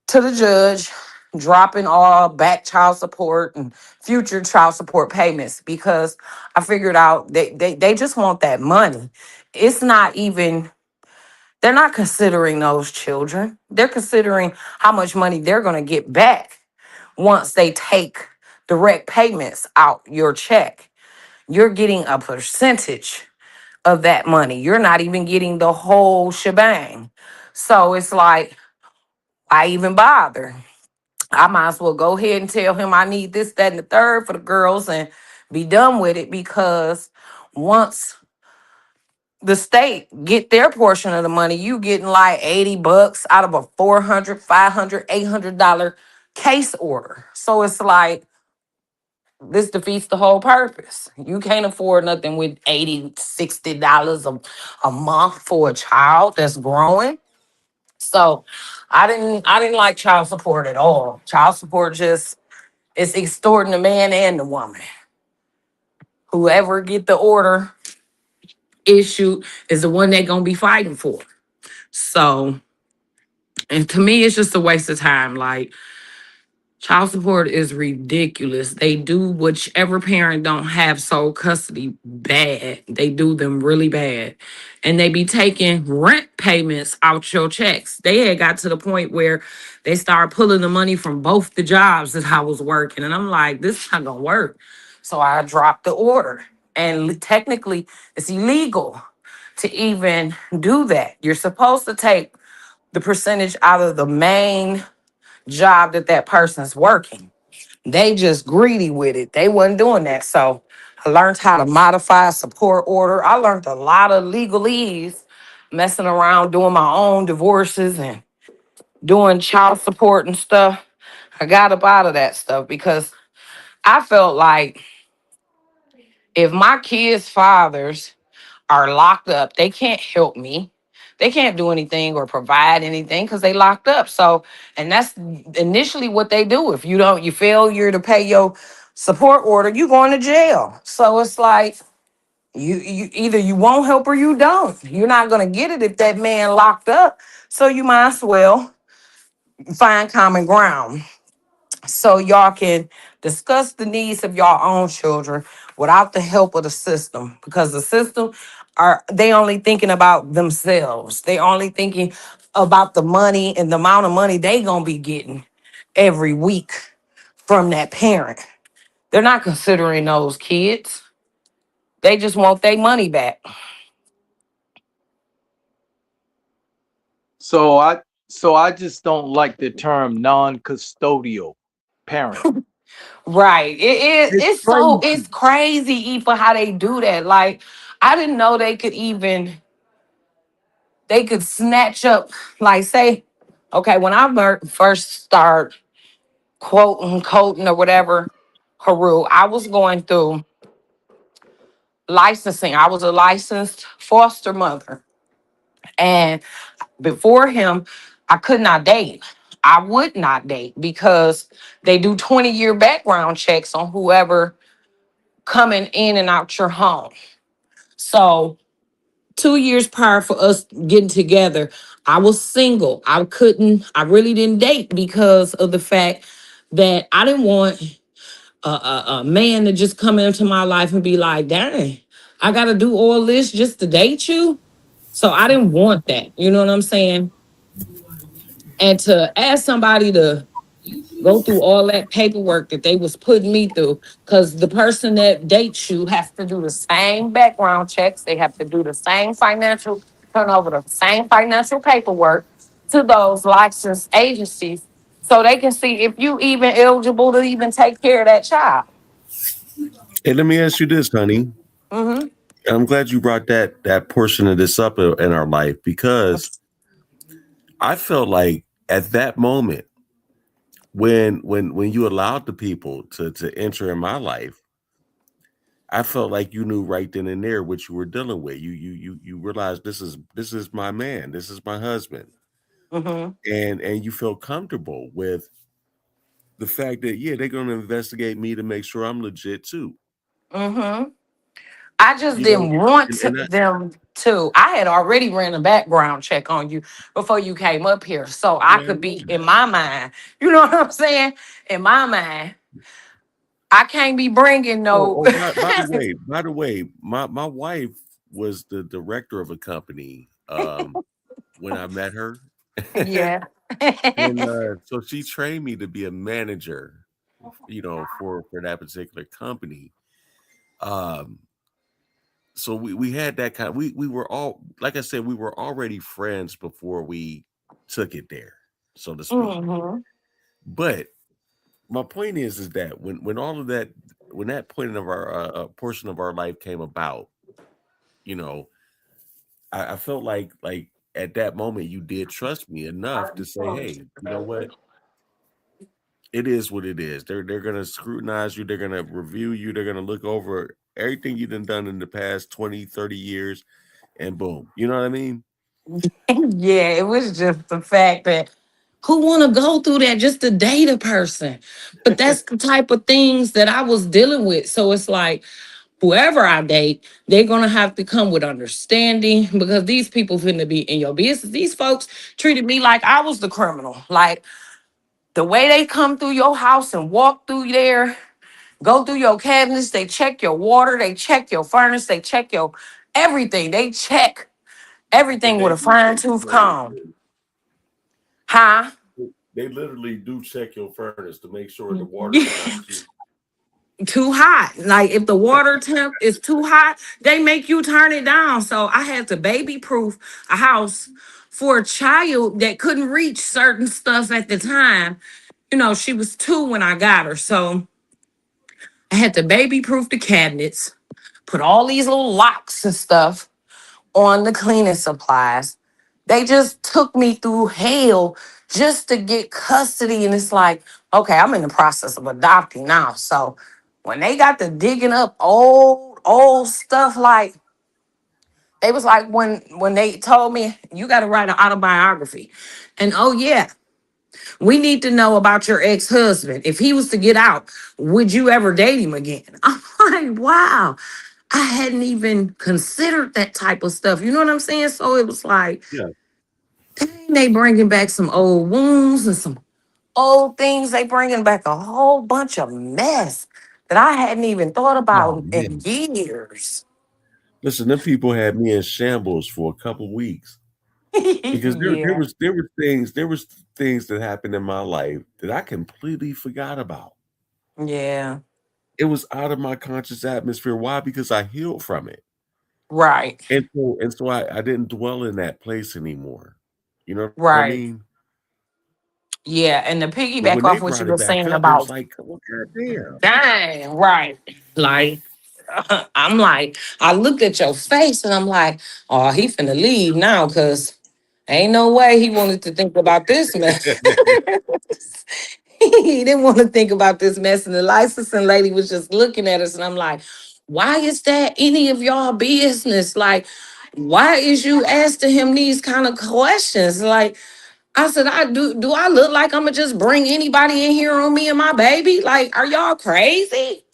[SPEAKER 2] to the judge dropping all back child support and future child support payments because I figured out they just want that money. It's not even, they're not considering those children. They're considering how much money they're going to get back once they take direct payments out your check. You're getting a percentage of that money. You're not even getting the whole shebang. So it's like, I even bother. I might as well go ahead and tell him I need this, that, and the third for the girls and be done with it because once the state get their portion of the money, you getting like $80 out of a 400, 500, $800 case order. So it's like, this defeats the whole purpose. You can't afford nothing with $80, $60 a month for a child that's growing. So I didn't like child support at all. Child support just it's extorting the man and the woman. Whoever get the order issued is the one they're gonna be fighting for. So, and to me, it's just a waste of time. Like, child support is ridiculous. They do whichever parent don't have sole custody bad. They do them really bad. And they be taking rent payments out your checks. They had got to the point where they started pulling the money from both the jobs that I was working. And I'm like, this is not gonna work. So I dropped the order. And technically, it's illegal to even do that. You're supposed to take the percentage out of the main job that that person's working. They just greedy with it. They wasn't doing that. So I learned how to modify a support order. I learned a lot of legalese messing around doing my own divorces and doing child support and stuff. I got up out of that stuff because I felt like if my kids' fathers are locked up. They can't help me. They can't do anything or provide anything because they locked up. So, and that's initially what they do. If you failure to pay your support order, you going to jail. So it's like you either you won't help or you don't. You're not gonna get it if that man locked up. So you might as well find common ground so y'all can discuss the needs of your own children without the help of the system, because the system are they only thinking about themselves. They only thinking about the money and the amount of money they gonna be getting every week from that parent. They're not considering those kids. They just want their money back.
[SPEAKER 3] So I just don't like the term non-custodial parent.
[SPEAKER 2] Right.
[SPEAKER 3] It's
[SPEAKER 2] It's
[SPEAKER 3] crazy.
[SPEAKER 2] crazy E, for how they do that. Like, I didn't know they could snatch up, like, say, okay, when I first start quoting, coding, or whatever, Haru, I was going through licensing. I was a licensed foster mother. And before him, I could not date. I would not date because they do 20-year background checks on whoever coming in and out your home. So 2 years prior for us getting together, I was single. I really didn't date because of the fact that I didn't want a man to just come into my life and be like, dang, I got to do all this just to date you. So I didn't want that. You know what I'm saying? And to ask somebody to go through all that paperwork that they was putting me through, because the person that dates you has to do the same background checks. They have to do the same turn over the same financial paperwork to those licensed agencies so they can see if you even eligible to even take care of that child.
[SPEAKER 1] Hey, let me ask you this, honey.
[SPEAKER 2] Mm-hmm.
[SPEAKER 1] I'm glad you brought that portion of this up in our life, because I felt like at that moment when you allowed the people to enter in my life, I felt like you knew right then and there what you were dealing with. You realized this is my man, this is my husband,
[SPEAKER 2] Mm-hmm.
[SPEAKER 1] and you feel comfortable with the fact that, yeah, they're going to investigate me to make sure I'm legit too.
[SPEAKER 2] Mm-hmm. I just
[SPEAKER 1] You know,
[SPEAKER 2] didn't want
[SPEAKER 1] and I,
[SPEAKER 2] them to. I had already ran a background check on you before you came up here. So I could be in my mind, you know what I'm saying? In my mind, I can't be bringing no.
[SPEAKER 1] by the way, my wife was the director of a company when I met her.
[SPEAKER 2] Yeah.
[SPEAKER 1] And so she trained me to be a manager, for that particular company. Um, so we had that kind of, we were all, like I said, we were already friends before we took it there, so to speak.
[SPEAKER 2] Hmm.
[SPEAKER 1] But my point is that when all of that, when that point of our portion of our life came about, you know, I felt like at that moment you did trust me enough to say, hey, you know what? it is what it is. They're gonna scrutinize you, they're gonna review you, they're gonna look over everything you've done in the past 20, 30 years, and boom. You know what I mean?
[SPEAKER 2] Yeah, it was just the fact that who want to go through that just to date a person? But that's the type of things that I was dealing with. So it's like, whoever I date, they're gonna have to come with understanding because these people finna be in your business. These folks treated me like I was the criminal. Like the way they come through your house and walk through there, go through your cabinets, they check your water, they check your furnace, they check your everything. They check
[SPEAKER 1] And
[SPEAKER 2] everything with
[SPEAKER 1] they
[SPEAKER 2] a
[SPEAKER 1] do
[SPEAKER 2] fine
[SPEAKER 1] check your
[SPEAKER 2] tooth
[SPEAKER 1] furnace.
[SPEAKER 2] comb. Huh?
[SPEAKER 1] They literally do check your furnace to make sure the water is not
[SPEAKER 2] Yeah.
[SPEAKER 1] too.
[SPEAKER 2] Too hot. Like if the water temp is too hot, they make you turn it down. So I had to baby proof a house for a child that couldn't reach certain stuff at the time. You know, she was 2 when I got her. So I had to baby proof the cabinets, put all these little locks and stuff on the cleaning supplies. They just took me through hell just to get custody. And it's like, okay, I'm in the process of adopting now. So when they got to digging up old stuff, like they was like when they told me you got to write an autobiography. And oh yeah, we need to know about your ex-husband. If he was to get out, would you ever date him again? I'm like, wow. I hadn't even considered that type of stuff. You know what I'm saying? So it was like,
[SPEAKER 1] Yeah.
[SPEAKER 2] dang, they bringing back some old wounds and some old things. They bringing back a whole bunch of mess that I hadn't even thought
[SPEAKER 1] Oh
[SPEAKER 2] about in
[SPEAKER 1] man.
[SPEAKER 2] years.
[SPEAKER 1] Listen, them people had me in shambles for a couple weeks because
[SPEAKER 2] Yeah,
[SPEAKER 1] there was things that happened in my life that I completely forgot about.
[SPEAKER 2] yeah,
[SPEAKER 1] It was out of my conscious atmosphere. Why? Because I healed from it.
[SPEAKER 2] right,
[SPEAKER 1] And so I didn't dwell in that place anymore. You know what I
[SPEAKER 2] right.
[SPEAKER 1] mean?
[SPEAKER 2] Yeah, and to
[SPEAKER 1] But
[SPEAKER 2] piggyback
[SPEAKER 1] when they
[SPEAKER 2] off what you
[SPEAKER 1] brought
[SPEAKER 2] were
[SPEAKER 1] it back
[SPEAKER 2] saying
[SPEAKER 1] up, it was
[SPEAKER 2] about,
[SPEAKER 1] like, well, goddamn.
[SPEAKER 2] dang, right. Like, I'm like, I looked at your face and I'm like, oh, he finna leave now because ain't no way he wanted to think about this mess. He didn't want to think about this mess. And the licensing lady was just looking at us, and I'm like, why is that any of y'all business? Like, why is you asking him these kind of questions? Like, I said, do I look like I'm gonna just bring anybody in here on me and my baby? Like, are y'all crazy?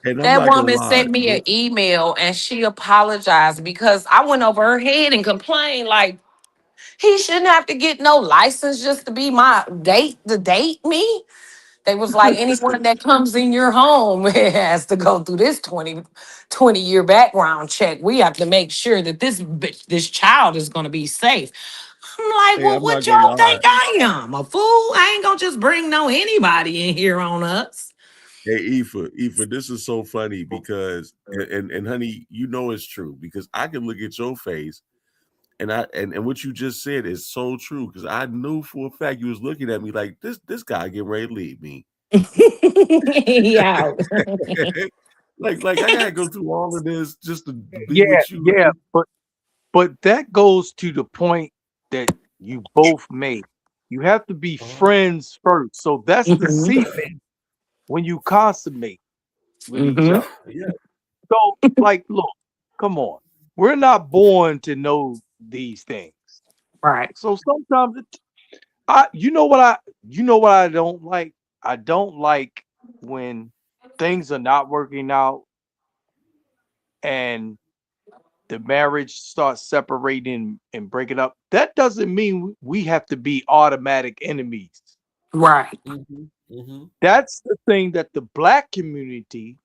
[SPEAKER 1] And I'm
[SPEAKER 2] That
[SPEAKER 1] not gonna
[SPEAKER 2] woman
[SPEAKER 1] lie.
[SPEAKER 2] sent me an email and she apologized because I went over her head and complained like he shouldn't have to get no license just to be my date to date me. They was like, anyone that comes in your home has to go through this 20 year background check. We have to make sure that this child is going to be safe. I'm like,
[SPEAKER 1] Hey,
[SPEAKER 2] well,
[SPEAKER 1] I'm not
[SPEAKER 2] what
[SPEAKER 1] gonna
[SPEAKER 2] y'all
[SPEAKER 1] lie.
[SPEAKER 2] think I am? A fool? I ain't going to just bring no anybody in here on us.
[SPEAKER 1] Hey, Ifa, this is so funny because and honey, you know it's true because I can look at your face and what you just said is so true because I knew for a fact you was looking at me like this guy getting ready to leave me.
[SPEAKER 2] Yeah.
[SPEAKER 1] like I gotta go through all of this just to be
[SPEAKER 3] Yeah,
[SPEAKER 1] with you.
[SPEAKER 3] yeah, but that goes to the point that you both made. You have to be friends first. So that's the
[SPEAKER 2] Mhm.
[SPEAKER 3] cement when you consummate with each
[SPEAKER 2] Mhm.
[SPEAKER 3] other.
[SPEAKER 1] Yeah.
[SPEAKER 3] So, like, look, come on. We're not born to know these things.
[SPEAKER 2] Right.
[SPEAKER 3] So sometimes you know what I don't like? I don't like when things are not working out and the marriage starts separating and breaking up. That doesn't mean we have to be automatic enemies.
[SPEAKER 2] Right.
[SPEAKER 3] That's the thing that the black community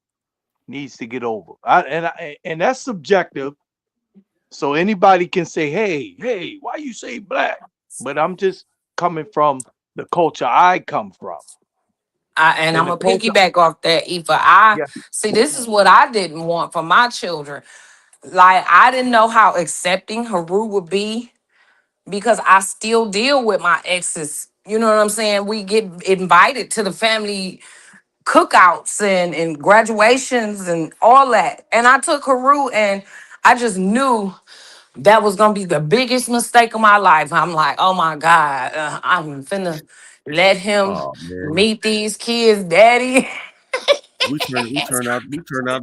[SPEAKER 3] needs to get over. And that's subjective. So anybody can say, hey, why you say black? But I'm just coming from the culture I come from.
[SPEAKER 2] And
[SPEAKER 3] And
[SPEAKER 2] I'm
[SPEAKER 3] the
[SPEAKER 2] gonna
[SPEAKER 3] culture,
[SPEAKER 2] piggyback off that. Eva, I
[SPEAKER 3] yeah,
[SPEAKER 2] see. This is what I didn't want for my children. Like I didn't know how accepting Haru would be because I still deal with my exes. You know what I'm saying? We get invited to the family cookouts and graduations and all that. And I took Haru and I just knew that was gonna be the biggest mistake of my life. I'm like, oh my God, I'm finna let him
[SPEAKER 1] Oh man,
[SPEAKER 2] meet these kids, daddy.
[SPEAKER 1] we turned out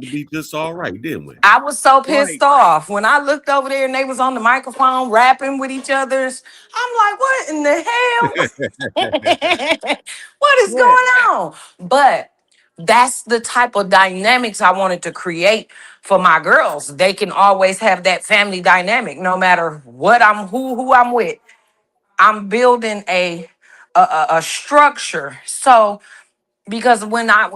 [SPEAKER 1] to be just all right, didn't we?
[SPEAKER 2] I was so
[SPEAKER 3] Right.
[SPEAKER 2] pissed off when I looked over there and they was on the microphone rapping with each other's. I'm like, what in the hell? What is
[SPEAKER 3] Yeah.
[SPEAKER 2] going on? But that's the type of dynamics I wanted to create for my girls. They can always have that family dynamic, no matter what who I'm with. I'm building a structure. So because when I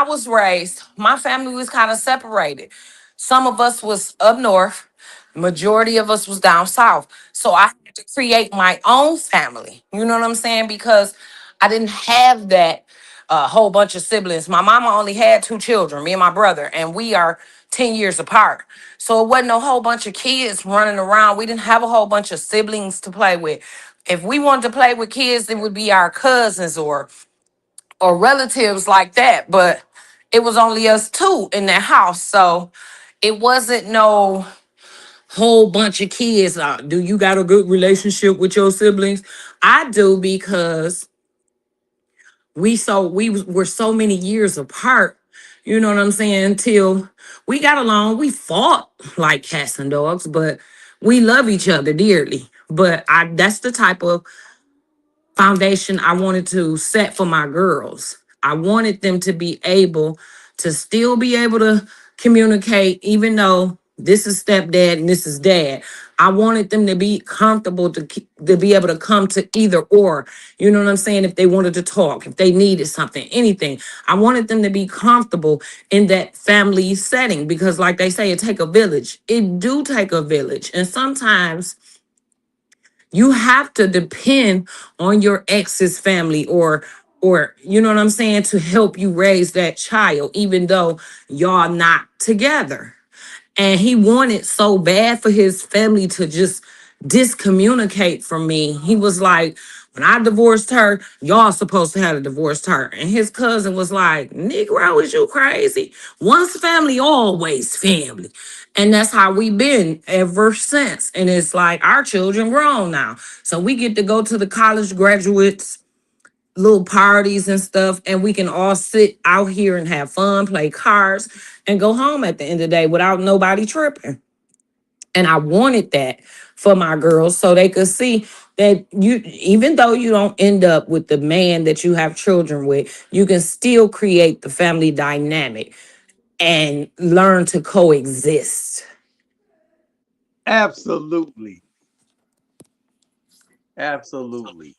[SPEAKER 2] was raised, my family was kind of separated. Some of us was up north, majority of us was down south. So I had to create my own family. You know what I'm saying? Because I didn't have that whole bunch of siblings. My mama only had two children, me and my brother, and we are 10 years apart. So it wasn't a whole bunch of kids running around. We didn't have a whole bunch of siblings to play with. If we wanted to play with kids, it would be our cousins or relatives like that, but it was only us two in that house. So it wasn't no whole bunch of kids. Do you got a good relationship with your siblings? I do because were so many years apart. You know what I'm saying? Until we got along, we fought like cats and dogs, but we love each other dearly. But I that's the type of foundation I wanted to set for my girls. I wanted them to be able to still be able to communicate, even though this is stepdad and this is dad. I wanted them to be comfortable to be able to come to either or. You know what I'm saying? If they wanted to talk, if they needed something, anything. I wanted them to be comfortable in that family setting because, like they say, it take a village. It do take a village, and sometimes you have to depend on your ex's family or you know what I'm saying to help you raise that child even though y'all not together. And he wanted so bad for his family to just discommunicate from me. He was like, when I divorced her, y'all supposed to have divorced her. And his cousin was like, Negro, is you crazy? Once family, always family. And that's how we been ever since. And it's like our children grown now. So we get to go to the college graduates little parties and stuff, and we can all sit out here and have fun, play cards, and go home at the end of the day without nobody tripping. And I wanted that for my girls so they could see that you, even though you don't end up with the man that you have children with, you can still create the family dynamic and learn to coexist.
[SPEAKER 3] Absolutely. Absolutely.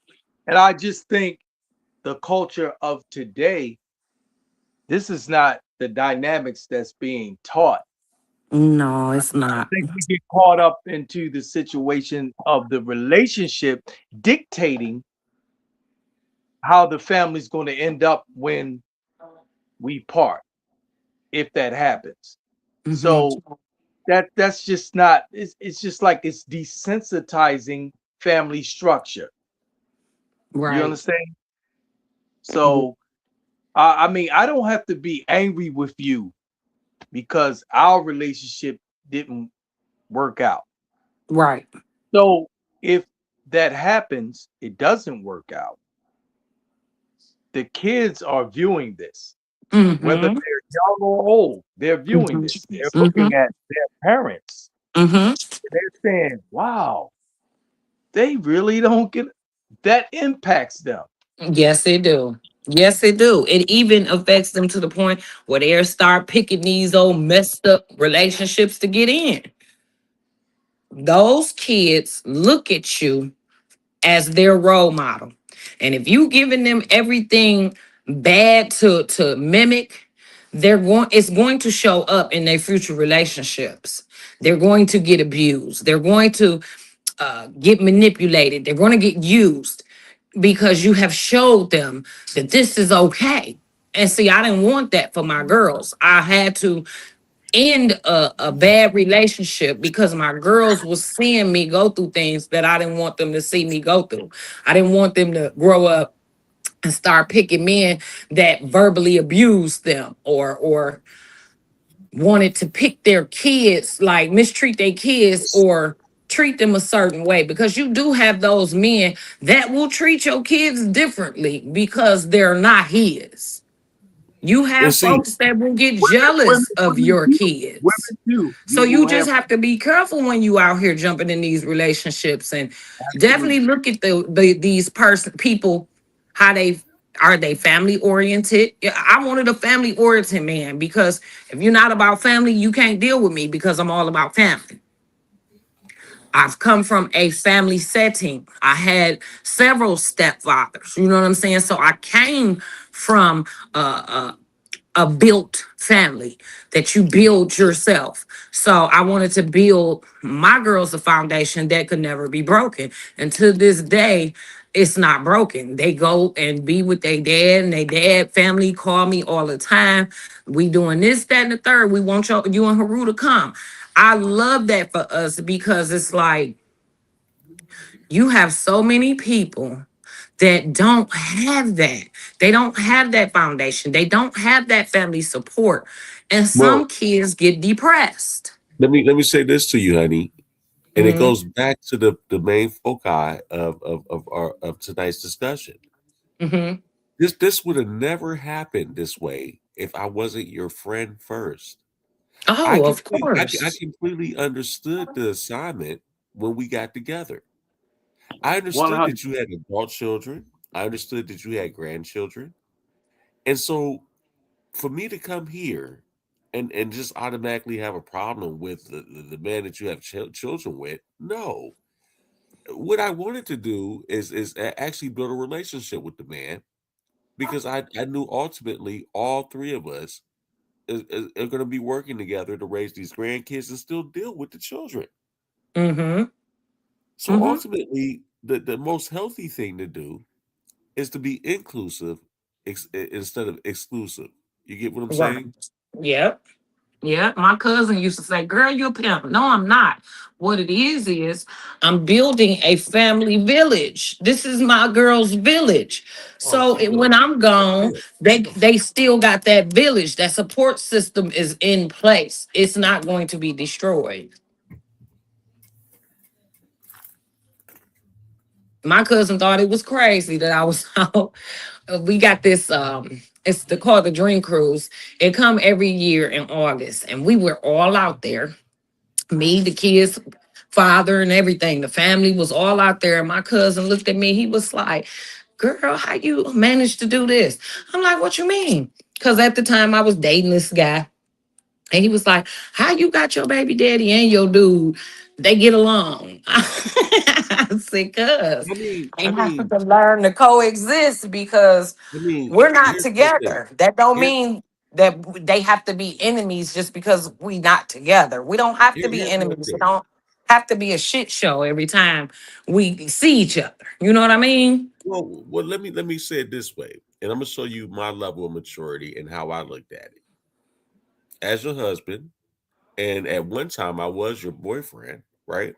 [SPEAKER 3] And I just think the culture of today, this is not the dynamics that's being taught.
[SPEAKER 2] No, it's
[SPEAKER 3] I
[SPEAKER 2] not.
[SPEAKER 3] think we get caught up into the situation of the relationship dictating how the family's going to end up when we part, if that happens.
[SPEAKER 2] Mhm.
[SPEAKER 3] So that's just not, it's just like it's desensitizing family structure. You
[SPEAKER 2] Right.
[SPEAKER 3] understand? So I mean, I don't have to be angry with you because our relationship didn't work out.
[SPEAKER 2] Right.
[SPEAKER 3] So if that happens, it doesn't work out. The kids are viewing this, whether
[SPEAKER 2] Mm-hmm.
[SPEAKER 3] they're young or old, they're viewing this. They're looking at their parents.
[SPEAKER 2] Mm-hmm.
[SPEAKER 3] They're saying, wow, they really don't get that impacts them.
[SPEAKER 2] Yes, it do. Yes, it do. It even affects them to the point where they start picking these old messed up relationships to get in. Those kids look at you as their role model. And if you giving them everything bad to mimic, it's going to show up in their future relationships. They're going to get abused. They're going to get manipulated. They're going to get used because you have showed them that this is okay. And see, I didn't want that for my girls. I had to end a bad relationship because my girls was seeing me go through things that I didn't want them to see me go through. I didn't want them to grow up and start picking men that verbally abused them or wanted to pick their kids, like mistreat their kids or treat them a certain way, because you do have those men that will treat your kids differently because they're not his. You
[SPEAKER 1] And
[SPEAKER 2] have
[SPEAKER 1] see,
[SPEAKER 2] folks that will get
[SPEAKER 3] Women, women,
[SPEAKER 2] jealous of
[SPEAKER 3] women
[SPEAKER 2] your
[SPEAKER 3] do.
[SPEAKER 2] kids.
[SPEAKER 3] Women do.
[SPEAKER 2] So
[SPEAKER 3] You
[SPEAKER 2] you
[SPEAKER 3] will
[SPEAKER 2] just
[SPEAKER 3] have
[SPEAKER 2] have to be careful when you out here jumping in these relationships, and definitely
[SPEAKER 3] absolutely.
[SPEAKER 2] look at these people, how they are, they family oriented. Yeah, I wanted a family oriented man, because if you're not about family, you can't deal with me, because I'm all about family. I've come from a family setting. I had several stepfathers. You know what I'm saying? So I came from a built family that you build yourself. So I wanted to build my girls a foundation that could never be broken. And to this day, it's not broken. They go and be with their dad, and their dad family call me all the time. We doing this, that, and the third. We want you and Haru to come. I love that for us, because it's like you have so many people that don't have that. They don't have that foundation. They don't have that family support. And some
[SPEAKER 1] well,
[SPEAKER 2] kids get depressed.
[SPEAKER 1] let me say this to you, honey, and it
[SPEAKER 2] Mm-hmm.
[SPEAKER 1] goes back to the main foci of tonight's discussion.
[SPEAKER 2] Mm-hmm.
[SPEAKER 1] This would have never happened this way if I wasn't your friend first.
[SPEAKER 2] Oh, of
[SPEAKER 1] I
[SPEAKER 2] course.
[SPEAKER 1] completely understood the assignment when we got together. I understood
[SPEAKER 3] 100.
[SPEAKER 1] that you had adult children. I understood that you had grandchildren. And so for me to come here and just automatically have a problem with the man that you have children with, no. What I wanted to do is actually build a relationship with the man, because I knew ultimately all three of us are going to be working together to raise these grandkids and still deal with the children.
[SPEAKER 2] Mm-hmm.
[SPEAKER 1] So
[SPEAKER 2] Mm-hmm.
[SPEAKER 1] ultimately, the most healthy thing to do is to be inclusive instead of exclusive. You get what I'm
[SPEAKER 2] Right.
[SPEAKER 1] saying?
[SPEAKER 2] Yep. Yeah, my cousin used to say, "Girl, you're a pimp." No, I'm not. What it is I'm building a family village. This is my girl's village.
[SPEAKER 1] Oh,
[SPEAKER 2] So
[SPEAKER 1] she look.
[SPEAKER 2] when I'm
[SPEAKER 1] That's
[SPEAKER 2] gone,
[SPEAKER 1] it.
[SPEAKER 2] they still got that village. That support system is in place. It's not going to be destroyed. My cousin thought it was crazy that I was out. We got this it's called the Dream Cruise. It come every year in August, and we were all out there, me, the kids, father, and everything. The family was all out there. And my cousin looked at me. He was like, "Girl, how you managed to do this?" I'm like, "What you mean?" Because at the time I was dating this guy. And he was like, "How you got your baby daddy and your dude? They get along." I said, "Cuz
[SPEAKER 1] I mean,
[SPEAKER 2] they
[SPEAKER 1] I
[SPEAKER 2] have
[SPEAKER 1] mean,
[SPEAKER 2] to learn to coexist, because
[SPEAKER 1] I mean,
[SPEAKER 2] we're not
[SPEAKER 1] here's something.
[SPEAKER 2] together. That don't
[SPEAKER 1] Here,
[SPEAKER 2] mean that they have to be enemies just because we not together. We don't have to be
[SPEAKER 1] here's my
[SPEAKER 2] enemies. It
[SPEAKER 1] thing.
[SPEAKER 2] don't have to be a shit show every time we see each other. You know what I mean?"
[SPEAKER 1] Well, let me say it this way, and I'm gonna show you my level of maturity and how I looked at it. As your husband, and at one time I was your boyfriend, right?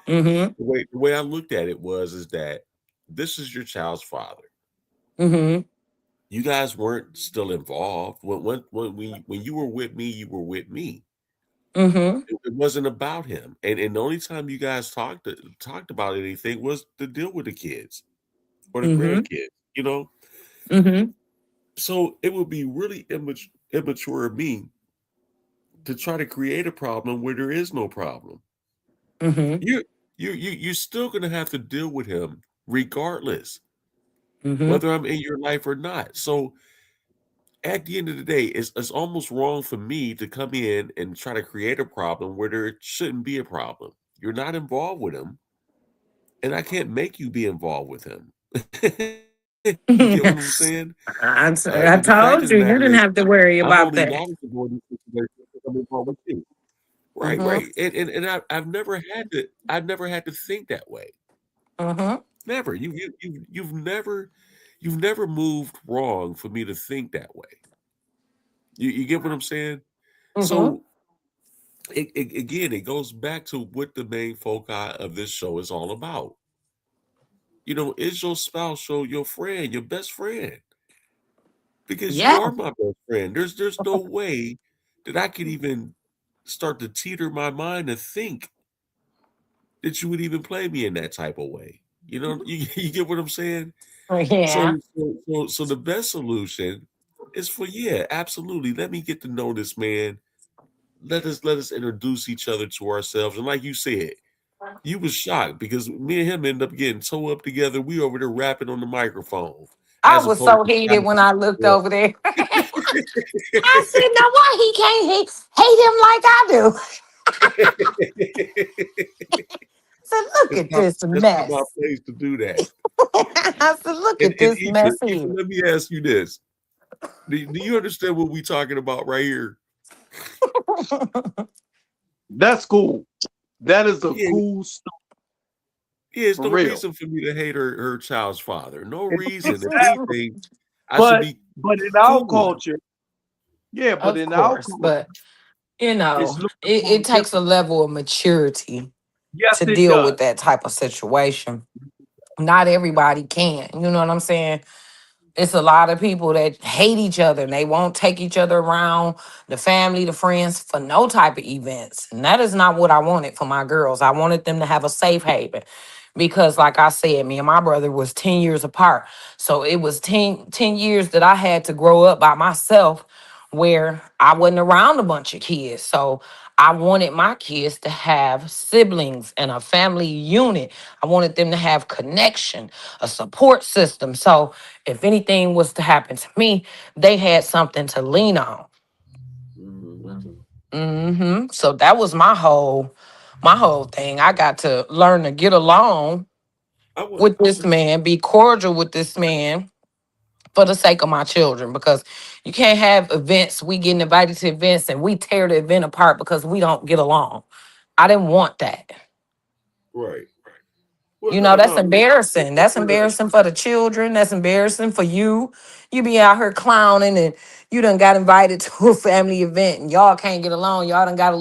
[SPEAKER 2] Mm-hmm.
[SPEAKER 1] The way I looked at it is that this is your child's father.
[SPEAKER 2] Mm-hmm.
[SPEAKER 1] You guys weren't still involved when you were with me. You were with me.
[SPEAKER 2] Mm-hmm.
[SPEAKER 1] It wasn't about him, and the only time you guys talked about anything was to deal with the kids or the
[SPEAKER 2] Mm-hmm.
[SPEAKER 1] grandkids. You know,
[SPEAKER 2] Mm-hmm.
[SPEAKER 1] so it would be really immature of me to try to create a problem where there is no problem.
[SPEAKER 2] Mm-hmm.
[SPEAKER 1] You're still gonna have to deal with him regardless,
[SPEAKER 2] Mm-hmm.
[SPEAKER 1] whether I'm in your life or not. So at the end of the day, it's almost wrong for me to come in and try to create a problem where there shouldn't be a problem. You're not involved with him, and I can't make you be involved with him. You get what I'm saying?
[SPEAKER 2] I
[SPEAKER 1] The fact
[SPEAKER 2] told
[SPEAKER 1] of the
[SPEAKER 2] you, you
[SPEAKER 1] matter
[SPEAKER 2] didn't
[SPEAKER 1] is,
[SPEAKER 2] have to worry
[SPEAKER 1] I'm
[SPEAKER 2] about
[SPEAKER 1] only
[SPEAKER 2] that.
[SPEAKER 1] knowledgeable in this situation because I'm involved with you. Right,
[SPEAKER 2] Mm-hmm.
[SPEAKER 1] right. And I've never had to think that way.
[SPEAKER 2] Mm-hmm.
[SPEAKER 1] Never. You've never moved wrong for me to think that way. You get what I'm saying?
[SPEAKER 2] Mm-hmm.
[SPEAKER 1] So again, it goes back to what the main foci of this show is all about. Is your spouse your friend, your best friend? Because you
[SPEAKER 2] Yeah.
[SPEAKER 1] are my best friend. There's no way that I could even start to teeter my mind to think that you would even play me in that type of way. You know, you get what I'm saying?
[SPEAKER 2] Yeah.
[SPEAKER 1] So the best solution is for, yeah, absolutely. Let me get to know this man. Let us introduce each other to ourselves. And like you said, you was shocked because me and him ended up getting toe up together. We over there rapping on the microphone
[SPEAKER 2] I
[SPEAKER 1] as
[SPEAKER 2] was
[SPEAKER 1] opposed
[SPEAKER 2] so
[SPEAKER 1] to
[SPEAKER 2] heated
[SPEAKER 1] trying
[SPEAKER 2] when I looked
[SPEAKER 1] to
[SPEAKER 2] over there. I said, now why he can't hate him like I do? I said, look
[SPEAKER 1] it's
[SPEAKER 2] at
[SPEAKER 1] not
[SPEAKER 2] this
[SPEAKER 1] that's not my
[SPEAKER 2] mess.
[SPEAKER 1] place to do that.
[SPEAKER 2] I said, look
[SPEAKER 1] And
[SPEAKER 2] at this
[SPEAKER 1] Ethan,
[SPEAKER 2] mess here.
[SPEAKER 1] let me ask you this. Do you understand what we talking about right here?
[SPEAKER 3] That's cool. That is a
[SPEAKER 1] Yeah,
[SPEAKER 3] cool story
[SPEAKER 1] yeah, it's
[SPEAKER 3] for
[SPEAKER 1] no
[SPEAKER 3] real.
[SPEAKER 1] reason for me to hate her child's father. No
[SPEAKER 3] It's
[SPEAKER 1] reason. If
[SPEAKER 3] exactly.
[SPEAKER 1] anything, I should
[SPEAKER 3] But
[SPEAKER 1] be
[SPEAKER 3] in our
[SPEAKER 1] cool with him.
[SPEAKER 3] culture, yeah, but
[SPEAKER 2] Of
[SPEAKER 3] in our
[SPEAKER 2] course,
[SPEAKER 3] culture,
[SPEAKER 2] but
[SPEAKER 3] it's looked
[SPEAKER 2] it
[SPEAKER 3] upon
[SPEAKER 2] takes a
[SPEAKER 3] different.
[SPEAKER 2] level of maturity
[SPEAKER 3] Yes,
[SPEAKER 2] to
[SPEAKER 3] it
[SPEAKER 2] deal with
[SPEAKER 3] does.
[SPEAKER 2] that type of situation. Not everybody can. You know what I'm saying? It's a lot of people that hate each other and they won't take each other around, the family, the friends, for no type of events. And that is not what I wanted for my girls. I wanted them to have a safe haven because, like I said, me and my brother was 10 years apart. So it was ten years that I had to grow up by myself where I wasn't around a bunch of kids. So I wanted my kids to have siblings and a family unit. I wanted them to have connection, a support system. So if anything was to happen to me, they had something to lean on.
[SPEAKER 1] Mhm.
[SPEAKER 2] So that was my whole thing. I got to learn to get along
[SPEAKER 1] I would.
[SPEAKER 2] with this man, be cordial with this man for the sake of my children, because you can't have events, we getting invited to events and we tear the event apart because we don't get along. I didn't want that.
[SPEAKER 1] Right. Well,
[SPEAKER 2] You know,
[SPEAKER 1] no,
[SPEAKER 2] that's
[SPEAKER 1] no.
[SPEAKER 2] embarrassing. That's embarrassing for the children. That's embarrassing for you. You be out here clowning and you done got invited to a family event and y'all can't get along. Y'all done got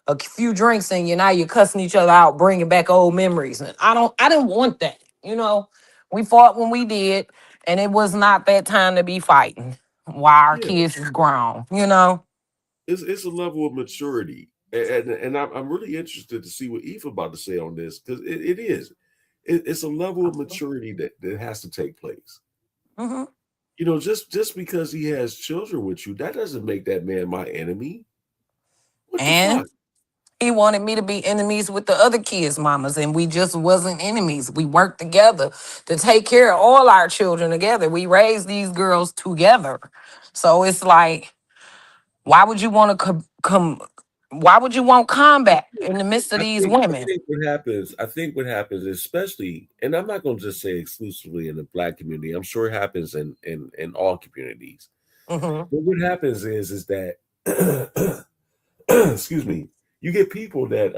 [SPEAKER 2] a few drinks in you. Now you're cussing each other out, bringing back old memories. And I didn't want that. You know, we fought when we did, and it was not that time to be fighting while our
[SPEAKER 1] Yeah,
[SPEAKER 2] kids is grown, you know?
[SPEAKER 1] it's a level of maturity, and I'm really interested to see what Eve about to say on this because it is. It's a level of maturity that has to take place.
[SPEAKER 2] hmm
[SPEAKER 1] You know, just because he has children with you, that doesn't make that man my enemy. What the
[SPEAKER 2] And
[SPEAKER 1] fuck?
[SPEAKER 2] he wanted me to be enemies with the other kids' mamas, and we just wasn't enemies. We worked together to take care of all our children together. We raised these girls together. So it's like, why would you want to come? Why would you want combat in the midst of these
[SPEAKER 1] I
[SPEAKER 2] women?
[SPEAKER 1] think what happens. I think what happens, especially, and I'm not going to just say exclusively in the Black community. I'm sure it happens in all communities.
[SPEAKER 2] hmm
[SPEAKER 1] But what happens is that excuse me, you get people that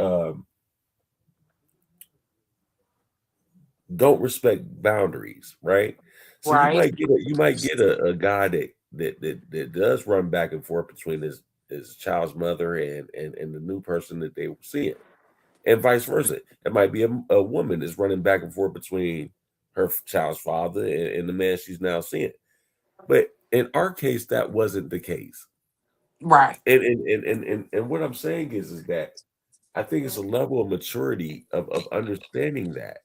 [SPEAKER 1] don't respect boundaries, right? So
[SPEAKER 2] Right,
[SPEAKER 1] you might get a guy that does run back and forth between his child's mother and the new person that they were seeing, and vice versa. It might be a woman that's running back and forth between her child's father and the man she's now seeing. But in our case, that wasn't the case.
[SPEAKER 2] right.
[SPEAKER 1] And what I'm saying is that I think it's a level of maturity of understanding that.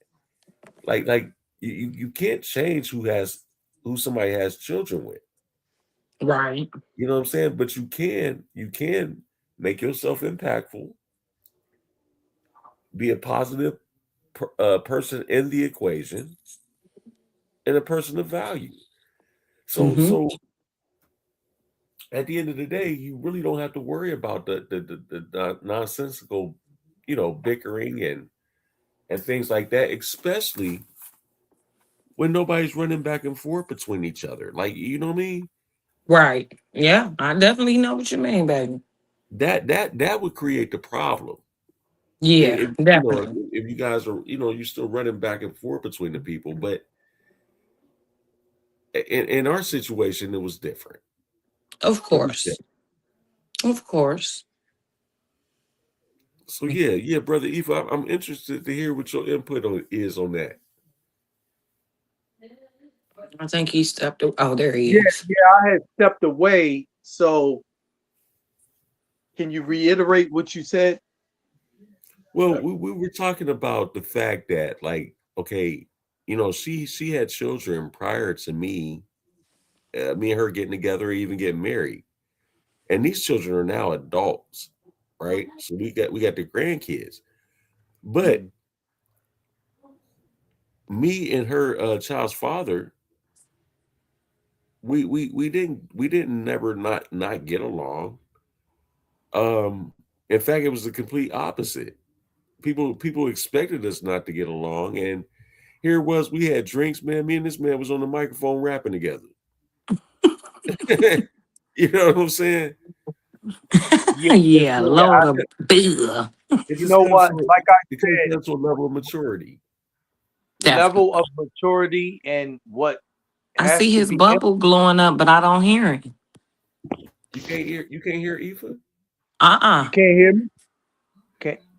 [SPEAKER 1] Like you can't change who somebody has children with.
[SPEAKER 2] Right.
[SPEAKER 1] You know what I'm saying? But you can make yourself impactful, be a positive person in the equation, and a person of value.
[SPEAKER 2] hmm
[SPEAKER 1] So at the end of the day, you really don't have to worry about the nonsensical, bickering and things like that, especially when nobody's running back and forth between each other. Like, you know what I mean?
[SPEAKER 2] Right. Yeah, I definitely know what you mean, baby.
[SPEAKER 1] That would create the problem.
[SPEAKER 2] Yeah, definitely.
[SPEAKER 1] If you guys are, you're still running back and forth between the people, but in our situation, it was different.
[SPEAKER 2] Of
[SPEAKER 1] It was
[SPEAKER 2] course.
[SPEAKER 1] different.
[SPEAKER 2] Of course.
[SPEAKER 1] So yeah, brother Eva, I'm interested to hear what your input is on that.
[SPEAKER 2] I think he stepped. Oh, there he
[SPEAKER 3] Yeah,
[SPEAKER 2] is.
[SPEAKER 3] yeah, I had stepped away. So can you reiterate what you said?
[SPEAKER 1] Well, we were talking about the fact that, like, okay, she had children prior to me and her getting together, or even getting married, and these children are now adults, right? So we got the grandkids, but
[SPEAKER 3] Mhm.
[SPEAKER 1] me and her child's father, we didn't never not get along. In fact, it was the complete opposite. People expected us not to get along, and here it was. We had drinks, man. Me and this man was on the microphone rapping together. You know what I'm saying?
[SPEAKER 3] Yeah,
[SPEAKER 2] Yeah,
[SPEAKER 3] yeah.
[SPEAKER 2] Lord of Bill.
[SPEAKER 1] It
[SPEAKER 3] You
[SPEAKER 1] just
[SPEAKER 3] know
[SPEAKER 1] comes
[SPEAKER 3] what?
[SPEAKER 1] to
[SPEAKER 3] Like I
[SPEAKER 1] it comes
[SPEAKER 3] said,
[SPEAKER 1] down to a level of maturity.
[SPEAKER 3] level
[SPEAKER 2] Definitely.
[SPEAKER 3] of maturity and what
[SPEAKER 2] I
[SPEAKER 3] has
[SPEAKER 2] see
[SPEAKER 3] to
[SPEAKER 2] his
[SPEAKER 3] be.
[SPEAKER 2] bubble glowing up, but I don't hear him.
[SPEAKER 1] You can't hear Aoife?
[SPEAKER 3] You
[SPEAKER 2] Uh-uh.
[SPEAKER 3] can't hear me?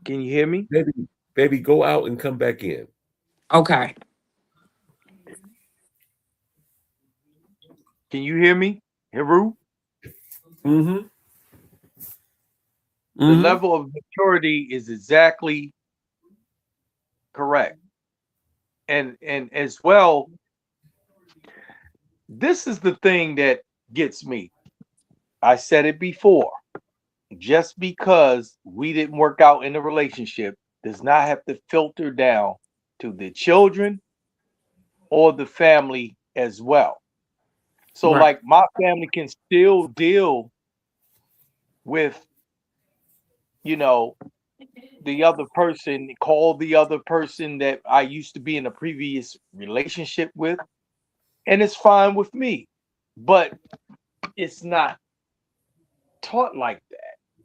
[SPEAKER 3] Can you hear me?
[SPEAKER 1] Baby, go out and come back in.
[SPEAKER 2] Okay.
[SPEAKER 3] Can you hear me, Heru?
[SPEAKER 1] Mm-hmm.
[SPEAKER 3] The
[SPEAKER 1] Mm-hmm.
[SPEAKER 3] level of maturity is exactly correct. And as well, this is the thing that gets me. I said it before. Just because we didn't work out in a relationship does not have to filter down to the children or the family as well. So,
[SPEAKER 2] Right.
[SPEAKER 3] like, my family can still deal with, you know, the other person, call the other person that I used to be in a previous relationship with, and it's fine with me. But it's not taught like that.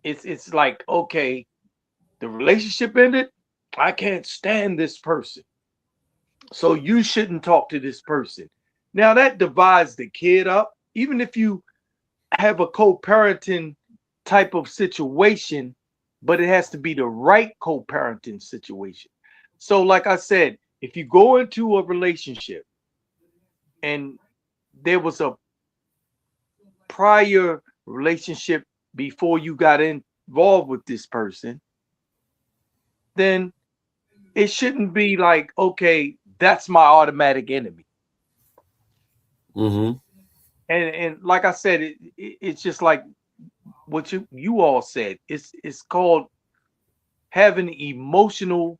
[SPEAKER 3] It's like, okay, the relationship ended. I can't stand this person. So you shouldn't talk to this person. Now that divides the kid up. Even if you have a co-parenting type of situation, but it has to be the right co-parenting situation. So, like I said, if you go into a relationship and there was a prior relationship before you got involved with this person, then it shouldn't be like, okay, that's my automatic enemy.
[SPEAKER 1] Mm-hmm.
[SPEAKER 3] And like I said, it's just like what you all said. It's called having emotional,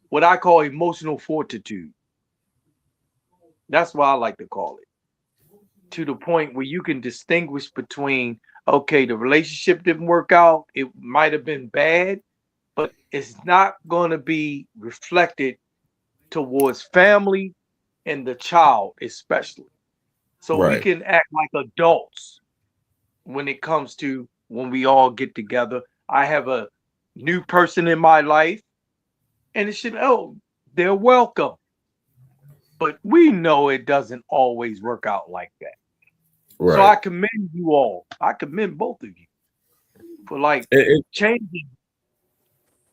[SPEAKER 3] what I call emotional fortitude. That's what I like to call it. To the point where you can distinguish between, okay, the relationship didn't work out. It might have been bad, but it's not going to be reflected towards family and the child, especially. So we
[SPEAKER 1] Right.
[SPEAKER 3] can act like adults when it comes to when we all get together. I have a new person in my life, and it should, oh, they're welcome. But we know it doesn't always work out like that. So I
[SPEAKER 1] Right.
[SPEAKER 3] commend you all. I commend both of you for like
[SPEAKER 1] And
[SPEAKER 3] changing,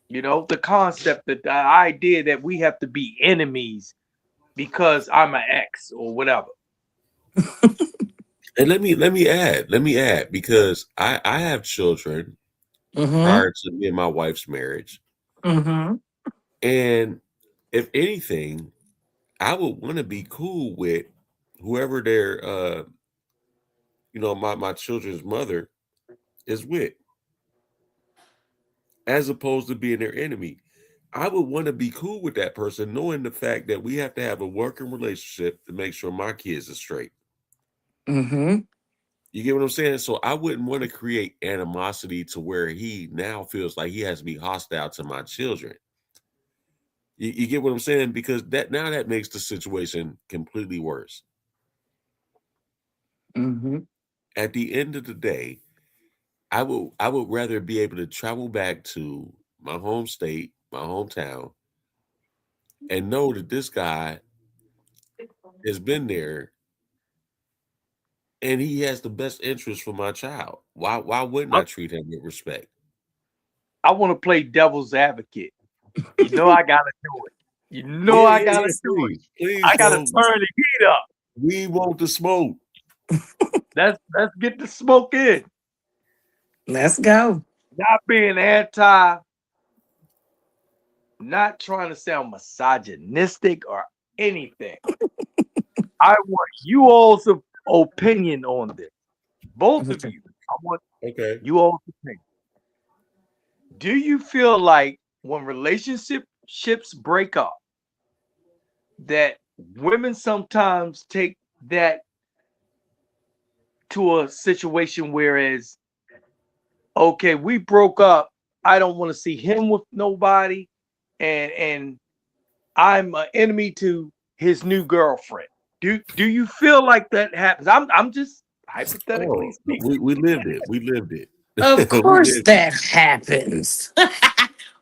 [SPEAKER 3] the concept, that the idea that we have to be enemies because I'm an ex or whatever.
[SPEAKER 1] and let me add, because I have children
[SPEAKER 2] Mm-hmm.
[SPEAKER 1] prior to me and my wife's marriage.
[SPEAKER 2] Mm-hmm.
[SPEAKER 1] And if anything, I would want to be cool with whoever their my children's mother is with, as opposed to being their enemy. I would want to be cool with that person, knowing the fact that we have to have a working relationship to make sure my kids are straight.
[SPEAKER 2] Mm-hmm.
[SPEAKER 1] You get what I'm saying? So I wouldn't want to create animosity to where he now feels like he has to be hostile to my children. You get what I'm saying? Because that makes the situation completely worse.
[SPEAKER 2] Mm-hmm.
[SPEAKER 1] At the end of the day, I would rather be able to travel back to my home state, my hometown, and know that this guy has been there and he has the best interest for my child. Why wouldn't
[SPEAKER 3] I,
[SPEAKER 1] I treat him with respect?
[SPEAKER 3] I want to play devil's advocate. You know I gotta do it. You know
[SPEAKER 1] Yeah,
[SPEAKER 3] I
[SPEAKER 1] yeah,
[SPEAKER 3] gotta
[SPEAKER 1] yeah.
[SPEAKER 3] do it.
[SPEAKER 1] Please,
[SPEAKER 3] I gotta
[SPEAKER 1] bro.
[SPEAKER 3] turn the heat up.
[SPEAKER 1] We want the smoke.
[SPEAKER 3] Let's get the smoke in.
[SPEAKER 2] Let's go.
[SPEAKER 3] Not being anti not trying to sound misogynistic or anything. I want you all's opinion on this. Both of you. I want
[SPEAKER 1] Okay.
[SPEAKER 3] you all's opinion. Do you feel like when relationships break up, that women sometimes take that to a situation whereas, okay, we broke up, I don't want to see him with nobody, and I'm an enemy to his new girlfriend. Do you feel like that happens? I'm just hypothetically
[SPEAKER 1] Oh,
[SPEAKER 3] speaking.
[SPEAKER 1] we lived it. We lived it.
[SPEAKER 2] Of
[SPEAKER 1] we
[SPEAKER 2] course
[SPEAKER 1] lived it.
[SPEAKER 2] that happens.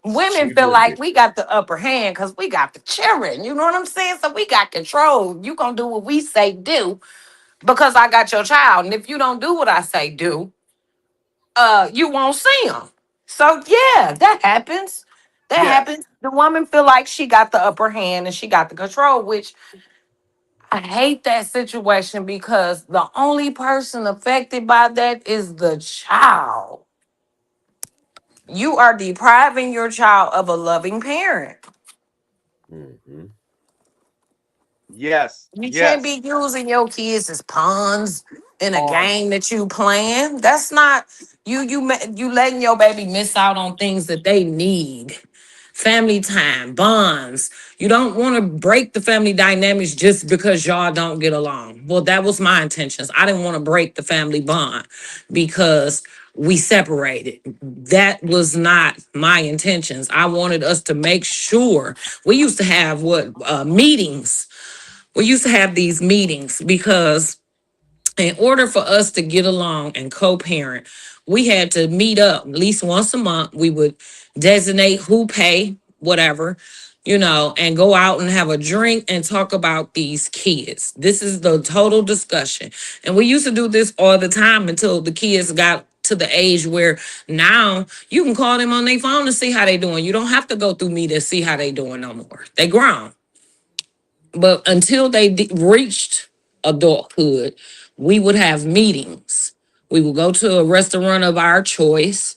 [SPEAKER 2] Women
[SPEAKER 1] We
[SPEAKER 2] feel
[SPEAKER 1] lived
[SPEAKER 2] like
[SPEAKER 1] it.
[SPEAKER 2] we got the upper hand because we got the children. You know what I'm saying? So we got control. You gonna do what we say do because I got your child. And if you don't do what I say do, you won't see them. So yeah, that happens. That
[SPEAKER 3] Yes.
[SPEAKER 2] happens. The woman feel like she got the upper hand and she got the control, which I hate that situation because the only person affected by that is the child. You are depriving your child of a loving parent.
[SPEAKER 1] Hmm.
[SPEAKER 3] Yes.
[SPEAKER 2] You can't
[SPEAKER 3] Yes.
[SPEAKER 2] be using your kids as pawns in a
[SPEAKER 3] On.
[SPEAKER 2] game that you playing. That's not you. You letting your baby miss out on things that they need. Family time, bonds. You don't want to break the family dynamics just because y'all don't get along. Well, that was my intentions. I didn't want to break the family bond because we separated. That was not my intentions. I wanted us to make sure we used to have meetings. We used to have these meetings because in order for us to get along and co-parent, we had to meet up at least once a month. We would designate who pay whatever, and go out and have a drink and talk about these kids. This is the total discussion. And we used to do this all the time until the kids got to the age where now you can call them on their phone to see how they doing. You don't have to go through me to see how they doing no more. They grown. But until they reached adulthood, we would have meetings. We would go to a restaurant of our choice.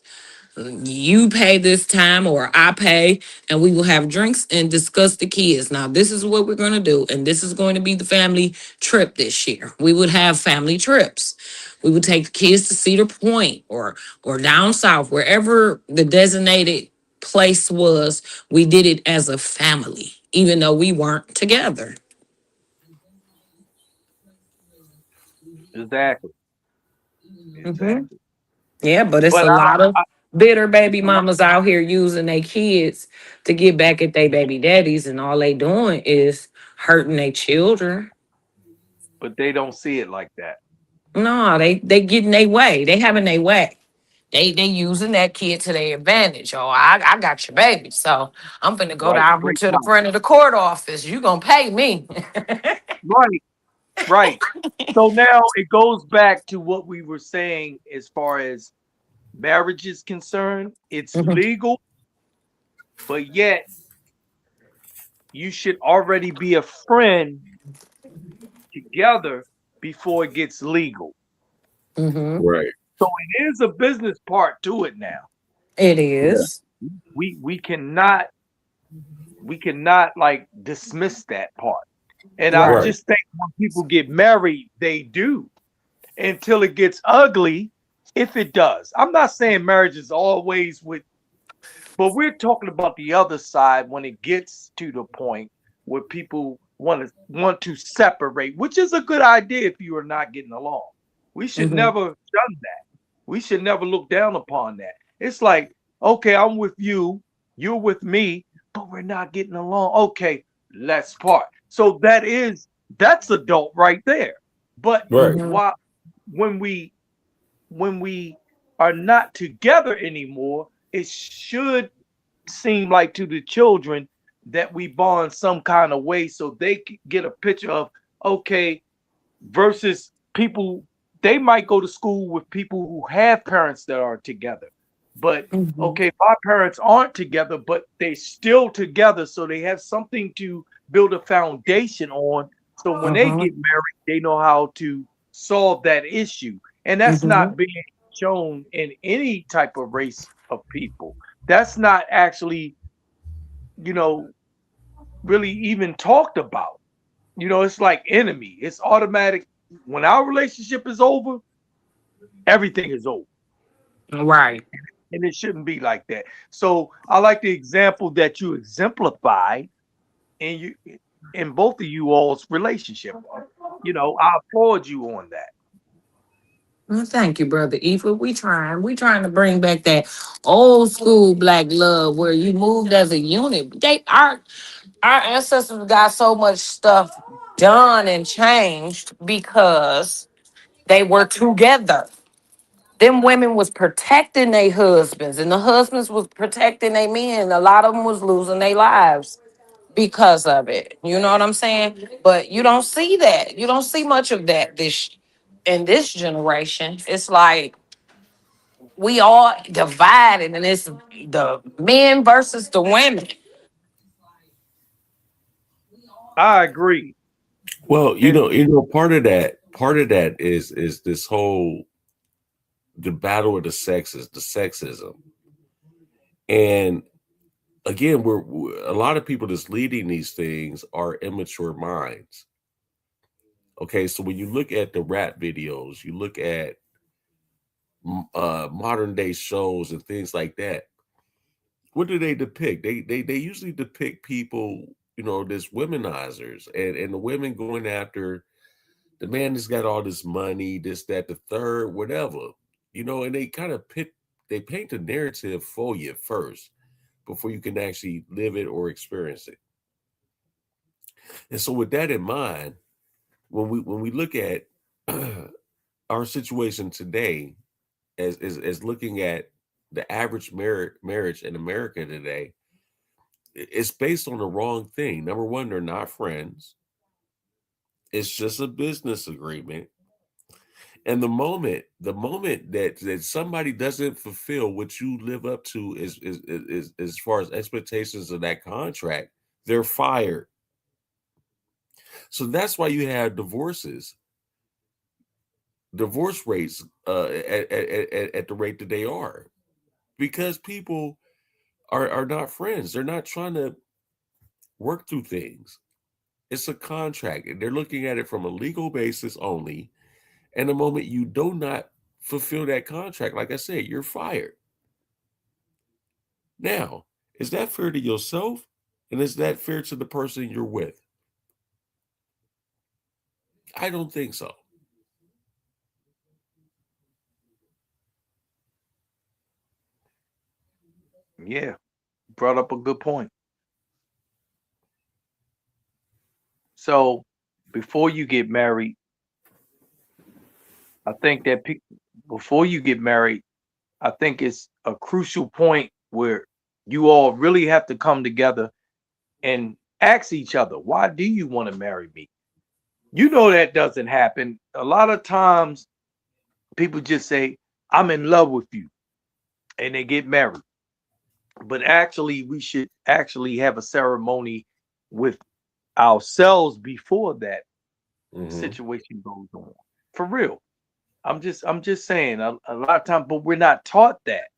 [SPEAKER 2] You pay this time or I pay, and we will have drinks and discuss the kids. Now, this is what we're going to do, and this is going to be the family trip this year. We would have family trips. We would take the kids to Cedar Point or down south, wherever the designated place was. We did it as a family, even though we weren't together.
[SPEAKER 3] Exactly.
[SPEAKER 2] Mhm.
[SPEAKER 3] Exactly.
[SPEAKER 2] Yeah, but it's
[SPEAKER 3] But
[SPEAKER 2] a lot of bitter
[SPEAKER 3] it's
[SPEAKER 2] baby
[SPEAKER 3] a lot,
[SPEAKER 2] mamas out here using their kids to get back at their baby daddies, and all they doing is hurting their children.
[SPEAKER 3] but they don't see it like that.
[SPEAKER 2] No, they getting their way. They having their way. They using that kid to their advantage. Oh, I got your baby, so I'm finna go
[SPEAKER 3] Right.
[SPEAKER 2] down here
[SPEAKER 3] Great
[SPEAKER 2] to the
[SPEAKER 3] point.
[SPEAKER 2] front of the court office. You gonna pay me?
[SPEAKER 3] Right. Right. So now it goes back to what we were saying as far as marriage is concerned. It's
[SPEAKER 2] Mhm,
[SPEAKER 3] legal, but yet you should already be a friend together before it gets legal.
[SPEAKER 2] mhm.
[SPEAKER 1] Right.
[SPEAKER 3] So it is a business part to it now.
[SPEAKER 2] It
[SPEAKER 1] Yeah.
[SPEAKER 2] is.
[SPEAKER 3] We cannot like dismiss that part. And I
[SPEAKER 2] Right.
[SPEAKER 1] Right.
[SPEAKER 3] just think when people get married, they do until it gets ugly. If it does, I'm not saying marriage is always with, but we're talking about the other side when it gets to the point where people want to separate, which is a good idea if you are not getting along. We should
[SPEAKER 2] Mhm,
[SPEAKER 3] never done that. We should never look down upon that. It's like, okay, I'm with you, you're with me, but we're not getting along. Okay, let's part. So that's adult right there. But
[SPEAKER 1] Right.
[SPEAKER 2] mhm,
[SPEAKER 3] why when we when we are not together anymore, it should seem like to the children that we bond some kind of way so they get a picture of, okay, versus people, they might go to school with people who have parents that are together. But
[SPEAKER 2] mhm,
[SPEAKER 3] okay, my parents aren't together, but they still together, so they have something to build a foundation on. So when they
[SPEAKER 2] mhm,
[SPEAKER 3] get married, they know how to solve that issue. And that's
[SPEAKER 2] mhm.
[SPEAKER 3] not being shown in any type of race of people. That's not actually you know, really even talked about. It's like enemy. It's automatic. When our relationship is over, everything is over.
[SPEAKER 2] Right.
[SPEAKER 3] And it shouldn't be like that. So I like the example that you exemplified in both of you all's relationship. I applaud you on that.
[SPEAKER 2] Well, thank you, brother Eva. We trying to bring back that old school black love where you moved as a unit. Our ancestors got so much stuff done and changed because they were together. Them women was protecting their husbands, and the husbands was protecting their men. A lot of them was losing their lives because of it. You know what I'm saying? But you don't see that. You don't see much of that this in this generation. It's like we all divided, and it's the men versus the women.
[SPEAKER 3] I agree.
[SPEAKER 1] Well,
[SPEAKER 3] And
[SPEAKER 1] part of that is this whole the battle of the sexes, the sexism, and again, a lot of people that's leading these things are immature minds. Okay, so when you look at the rap videos, you look at modern day shows and things like that. What do they depict? They usually depict people, this womenizers and the women going after the man that's got all this money, this, that, the third, whatever, and they kind of they paint the narrative for you first before you can actually live it or experience it. And so with that in mind, when we look at our situation today as looking at the average marriage in America today, it's based on the wrong thing. Number one, they're not friends. It's just a business agreement. And the moment that somebody doesn't fulfill what you live up to is as far as expectations of that contract, they're fired. So that's why you have divorce rates at the rate that they are, because people are not friends. They're not trying to work through things. It's a contract, and they're looking at it from a legal basis only. And the moment you do not fulfill that contract, like I said, you're fired. Now, is that fair to yourself? And is that fair to the person you're with? I don't think so.
[SPEAKER 3] yeah, brought up a good point. So before you get married, I think that before you get married, I think it's a crucial point where you all really have to come together and ask each other, why do you want to marry me? That doesn't happen. A lot of times people just say, I'm in love with you, and they get married. But actually, we should actually have a ceremony with ourselves before that
[SPEAKER 1] Hmm.
[SPEAKER 3] situation goes on. For real. I'm just saying a lot of times, but we're not taught that.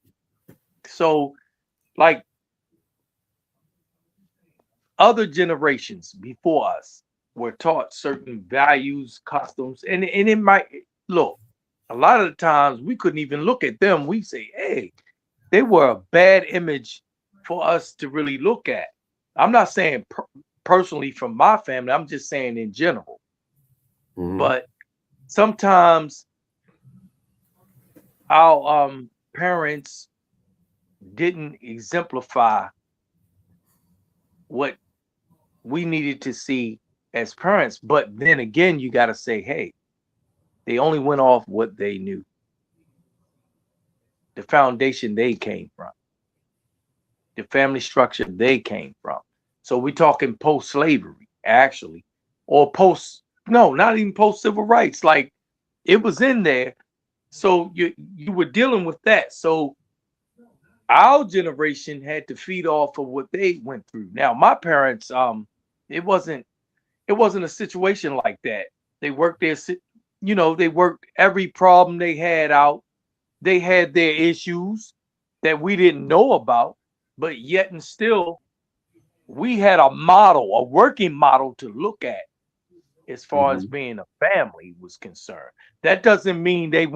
[SPEAKER 3] So, like other generations before us were taught certain values, customs, and it might look, a lot of the times we couldn't even look at them. We say, hey, they were a bad image for us to really look at. I'm not saying personally from my family, I'm just saying in general.
[SPEAKER 1] Hmm.
[SPEAKER 3] But sometimes our parents didn't exemplify what we needed to see as parents. But then again, you got to say, hey, they only went off what they knew, the foundation they came from, the family structure they came from. So we're talking post slavery, actually, or post, no, not even post civil rights. Like it was in there. So you were dealing with that. So our generation had to feed off of what they went through. Now, my parents, it wasn't it wasn't a situation like that. They worked they worked every problem they had out. They had their issues that we didn't know about, but yet and still we had a model, a working model to look at as far as
[SPEAKER 1] Mhm.
[SPEAKER 3] being a family was concerned. That doesn't mean they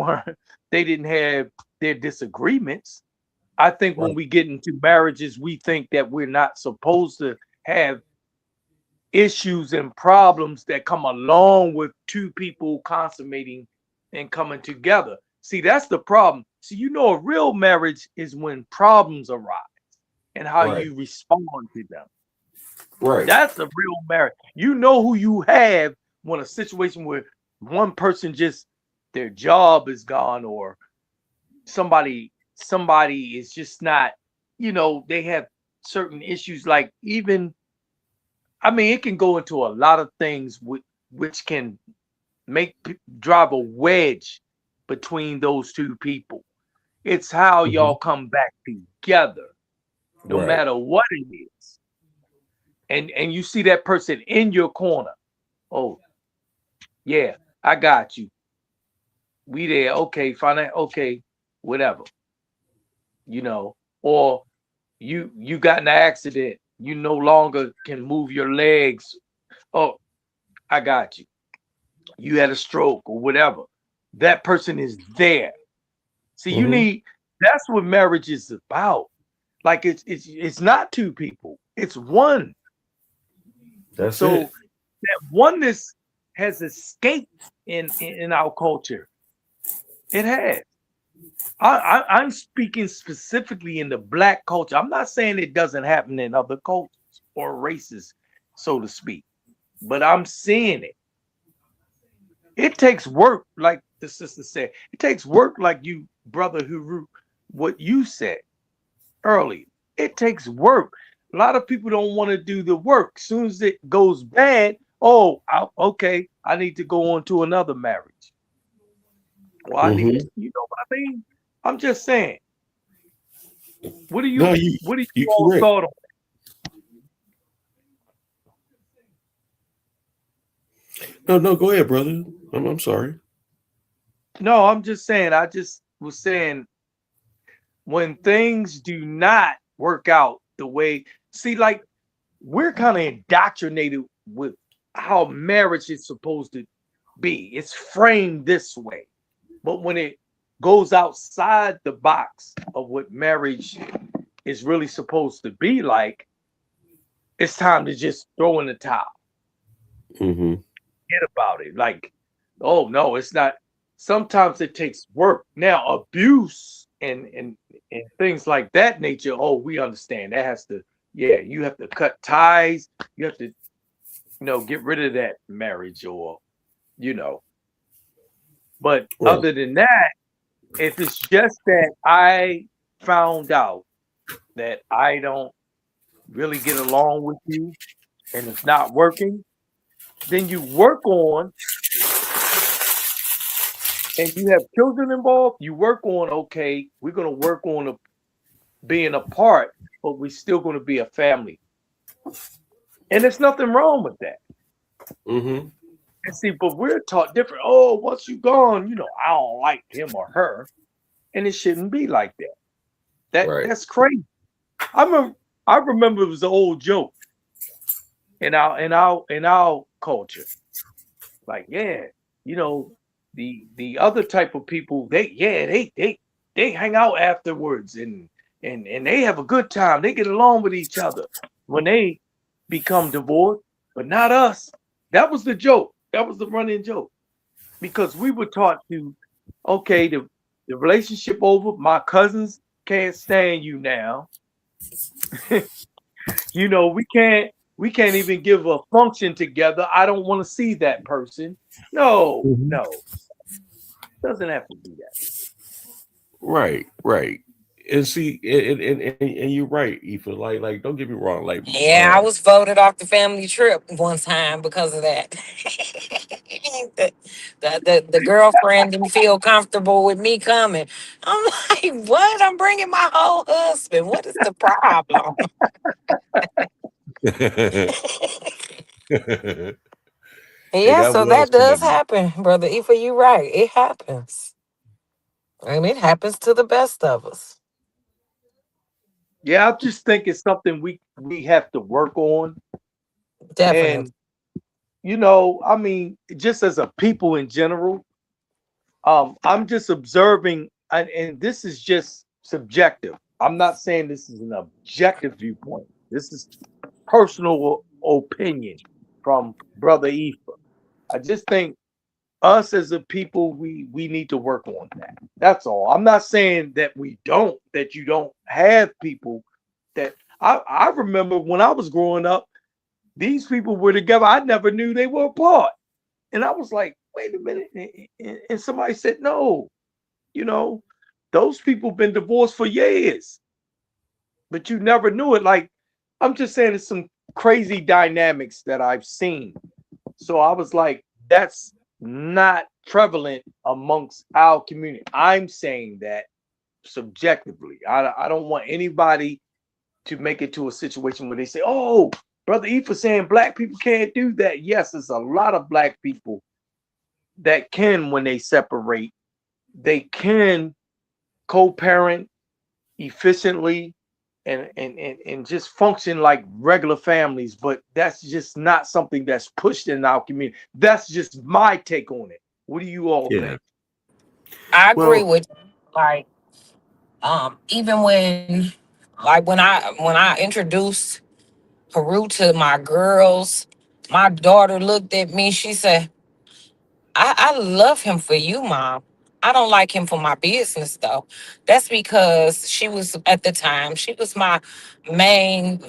[SPEAKER 3] didn't have their disagreements. I think when
[SPEAKER 1] Right.
[SPEAKER 3] we get into marriages, we think that we're not supposed to have issues and problems that come along with two people consummating and coming together. See, that's the problem. See, a real marriage is when problems arise and how
[SPEAKER 1] Right.
[SPEAKER 3] you respond to them.
[SPEAKER 1] Right.
[SPEAKER 3] That's a real marriage. You know who you have when a situation where one person just their job is gone, or somebody is just not, they have certain issues, like, even, I mean, it can go into a lot of things which can drive a wedge between those two people. It's how
[SPEAKER 1] Mhm.
[SPEAKER 3] y'all come back together, no
[SPEAKER 1] Right.
[SPEAKER 3] matter what it is. And you see that person in your corner. Oh, yeah, I got you. We there. Okay, fine. Okay, whatever. You know, or you got in an accident. You no longer can move your legs. Oh, I got you. You had a stroke or whatever. That person is there. See,
[SPEAKER 1] Mhm.
[SPEAKER 3] that's what marriage is about. Like, it's not two people, it's one.
[SPEAKER 1] That's
[SPEAKER 3] So
[SPEAKER 1] it.
[SPEAKER 3] that oneness has escaped in our culture. It has. I'm speaking specifically in the Black culture. I'm not saying it doesn't happen in other cultures or races, so to speak, but I'm seeing it. It takes work, like the sister said. It takes work, like you, brother Huru, what you said earlier. It takes work. A lot of people don't want to do the work. As soon as it goes bad, oh, okay, I need to go on to another marriage. Well, I need to,
[SPEAKER 1] Mhm.
[SPEAKER 3] you know what I mean? I'm just saying. What do
[SPEAKER 1] No,
[SPEAKER 3] you what do you
[SPEAKER 1] you
[SPEAKER 3] all
[SPEAKER 1] correct.
[SPEAKER 3] thought on?
[SPEAKER 1] No, no, go ahead, brother. I'm sorry.
[SPEAKER 3] No, I'm just saying, I just was saying, when things do not work out the way, see, like, we're kind of indoctrinated with how marriage is supposed to be. It's framed this way. But when it goes outside the box of what marriage is really supposed to be like, it's time to just throw in the towel.
[SPEAKER 1] Mhm.
[SPEAKER 3] Forget about it. Like, oh no, it's not. Sometimes it takes work. Now, abuse and things like that nature, oh, we understand. That has to, yeah, you have to cut ties. You have to, get rid of that marriage, or, you know. But
[SPEAKER 1] Right.
[SPEAKER 3] other than that, if it's just that I found out that I don't really get along with you and it's not working, then you work on, and you have children involved, you work on, okay, we're going to work on being apart, but we're still going to be a family. And there's nothing wrong with that.
[SPEAKER 1] Mhm.
[SPEAKER 3] And see, but we're taught different. Oh, once you gone, I don't like him or her. And it shouldn't be like that.
[SPEAKER 1] Right.
[SPEAKER 3] That's crazy. I remember I remember it was an old joke in our culture. Like, yeah, you know, the other type of people, they hang out afterwards, and they have a good time. They get along with each other when they become divorced, but not us. That was the joke. That was the running joke. Because we were taught to, okay, the relationship over, my cousins can't stand you now. We can't even give a function together. I don't want to see that person. No,
[SPEAKER 1] Mhm.
[SPEAKER 3] no, doesn't have to be that.
[SPEAKER 1] Right. Right. And see, and you're right, Aoife. Like, don't get me wrong. Like,
[SPEAKER 2] Yeah, I was voted off the family trip one time because of that. the girlfriend didn't feel comfortable with me coming. I'm like, what? I'm bringing my whole husband. What is the problem?
[SPEAKER 1] hey,
[SPEAKER 2] Yeah,
[SPEAKER 1] that
[SPEAKER 2] so
[SPEAKER 1] was
[SPEAKER 2] that does
[SPEAKER 1] funny.
[SPEAKER 2] happen, brother Ifa. You right. It happens. And it happens to the best of us.
[SPEAKER 3] Yeah, I just think it's something we have to work on.
[SPEAKER 2] Definitely.
[SPEAKER 3] And I mean, just as a people in general, I'm just observing, and this is just subjective. I'm not saying this is an objective viewpoint. This is personal opinion from Brother Ifa. I just think us as a people, we need to work on that. That's all. I'm not saying that that you don't have people that I remember when I was growing up, these people were together. I never knew they were apart. And I was like, wait a minute. And somebody said, no, you know, those people been divorced for years, but you never knew it. Like, I'm just saying it's some crazy dynamics that I've seen. So I was like, that's not prevalent amongst our community. I'm saying that subjectively. I don't want anybody to make it to a situation where they say, oh, Brother Ifa saying black people can't do that. Yes, there's a lot of black people that can, when they separate, they can co-parent efficiently and just function like regular families, but that's just not something that's pushed in our community. That's just my take on it. What do you all
[SPEAKER 1] Yeah.
[SPEAKER 3] think?
[SPEAKER 2] I agree
[SPEAKER 1] Well,
[SPEAKER 2] with you. Like, even when I introduced Peru to my girls, my daughter looked at me, she said, I love him for you, mom. I don't like him for my business though. That's because she was at the time, she was my main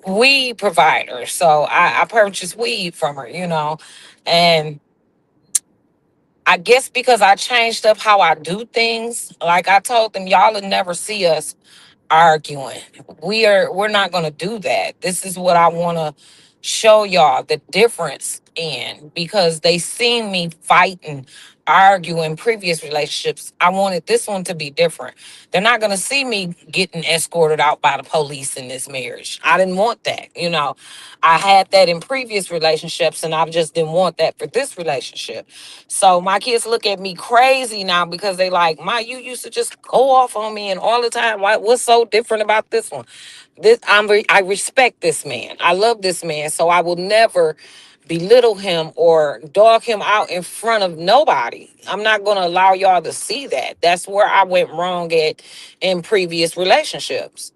[SPEAKER 2] weed provider. So I purchased weed from her, And I guess because I changed up how I do things, like I told them, y'all will never see us arguing. We're not gonna do that. This is what I wanna show y'all the difference in, because they seen me fight and argue in previous relationships. I wanted this one to be different. They're not gonna see me getting escorted out by the police in this marriage. I didn't want that. I had that in previous relationships and I just didn't want that for this relationship. So my kids look at me crazy now because they like, Ma, you used to just go off on me and all the time. What's so different about this one? I respect this man. I love this man. So I will never belittle him or dog him out in front of nobody. I'm not going to allow y'all to see that. That's where I went wrong at in previous relationships,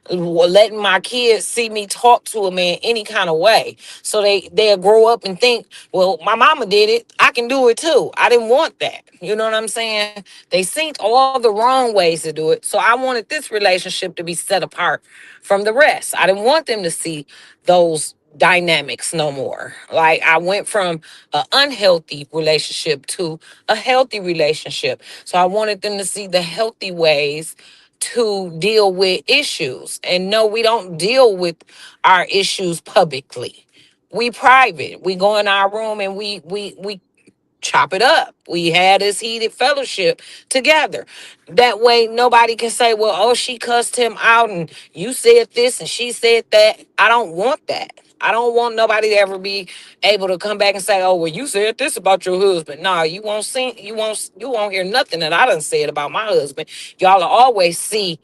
[SPEAKER 2] letting my kids see me talk to a man any kind of way. So they'll grow up and think, well, my mama did it, I can do it too. I didn't want that. You know what I'm saying? They seen all the wrong ways to do it. So I wanted this relationship to be set apart from the rest. I didn't want them to see those dynamics no more. Like, I went from an unhealthy relationship to a healthy relationship. So I wanted them to see the healthy ways to deal with issues. And no, we don't deal with our issues publicly. We private. We go in our room and we chop it up. We had this heated fellowship together. That way nobody can say, well, oh, she cussed him out and you said this and she said that. I don't want that. I don't want nobody to ever be able to come back and say, oh, well, you said this about your husband. No, you won't hear nothing that I done said about my husband. Y'all will always see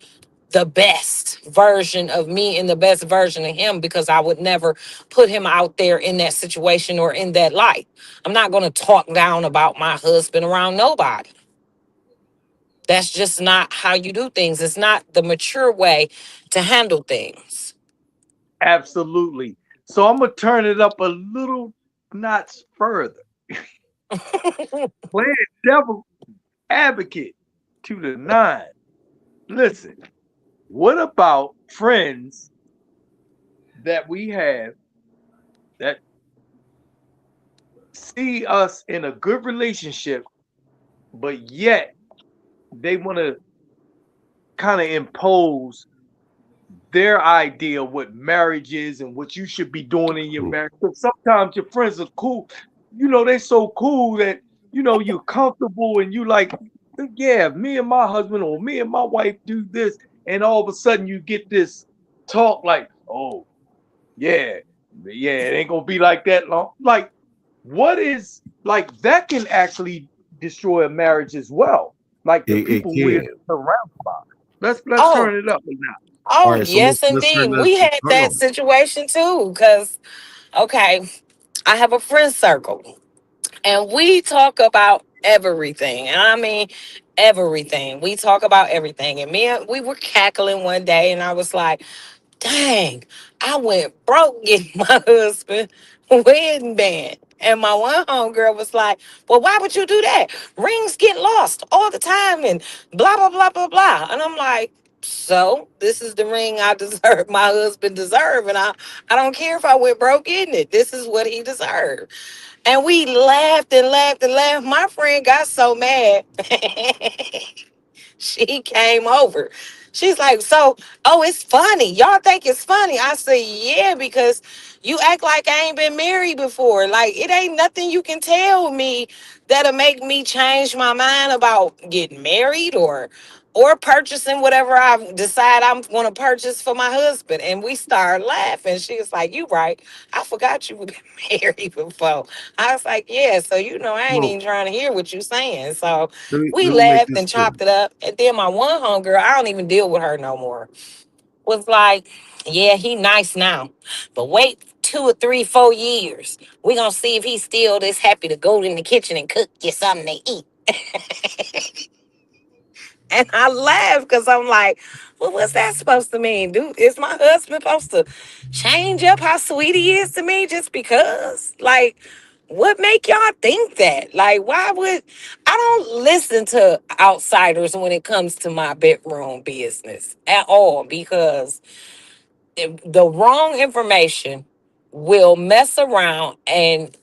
[SPEAKER 2] the best version of me and the best version of him, because I would never put him out there in that situation or in that light. I'm not going to talk down about my husband around nobody. That's just not how you do things. It's not the mature way to handle things.
[SPEAKER 3] Absolutely. So I'm gonna turn it up a little notch further. Playing devil advocate to the nine. Listen, what about friends that we have that see us in a good relationship, but yet they want to kind of impose their idea of what marriage is and what you should be doing in your marriage? But sometimes your friends are cool. They're so cool that you're comfortable and you like, yeah, me and my husband or me and my wife do this, and all of a sudden you get this talk like, oh, yeah, yeah, it ain't gonna be like that long. Like, what is like that can actually destroy a marriage as well. Like the
[SPEAKER 1] it
[SPEAKER 3] people we're
[SPEAKER 1] can.
[SPEAKER 3] surrounded by. Let's
[SPEAKER 2] Oh,
[SPEAKER 3] turn it up now.
[SPEAKER 1] All
[SPEAKER 2] Oh,
[SPEAKER 1] right, so
[SPEAKER 2] yes,
[SPEAKER 1] let's
[SPEAKER 2] indeed.
[SPEAKER 1] turn this.
[SPEAKER 2] We had
[SPEAKER 1] Hold
[SPEAKER 2] that
[SPEAKER 1] on.
[SPEAKER 2] situation too. Because, okay, I have a friend circle and we talk about everything. And I mean, everything. We talk about everything. And we were cackling one day, and I was like, dang, I went broke getting my husband wedding band. And my one homegirl was like, well, why would you do that? Rings get lost all the time and blah, blah, blah, blah, blah. And I'm like, so this is the ring I deserve, my husband deserve. And I don't care if I went broke getting it. This is what he deserved. And we laughed and laughed and laughed. My friend got so mad. She came over. She's like, so, oh, it's funny. Y'all think it's funny? I said, yeah, because you act like I ain't been married before. Like, it ain't nothing you can tell me that'll make me change my mind about getting married or purchasing whatever I decide I'm going to purchase for my husband. And we started laughing. She was like, you right. I forgot you were married before. I was like, yeah, so I ain't
[SPEAKER 1] So
[SPEAKER 2] even trying to hear what you saying. So we
[SPEAKER 1] let me make
[SPEAKER 2] laughed
[SPEAKER 1] this
[SPEAKER 2] and
[SPEAKER 1] clear.
[SPEAKER 2] chopped it up. And then my one homegirl, I don't even deal with her no more, was like, yeah, he nice now. But wait 2 or 3, 4 years. We gonna see if he's still this happy to go in the kitchen and cook you something to eat. And I laugh because I'm like, well, what's that supposed to mean? Dude, is my husband supposed to change up how sweet he is to me just because? Like, what make y'all think that? Like, why would I don't listen to outsiders when it comes to my bedroom business at all because the wrong information will mess around and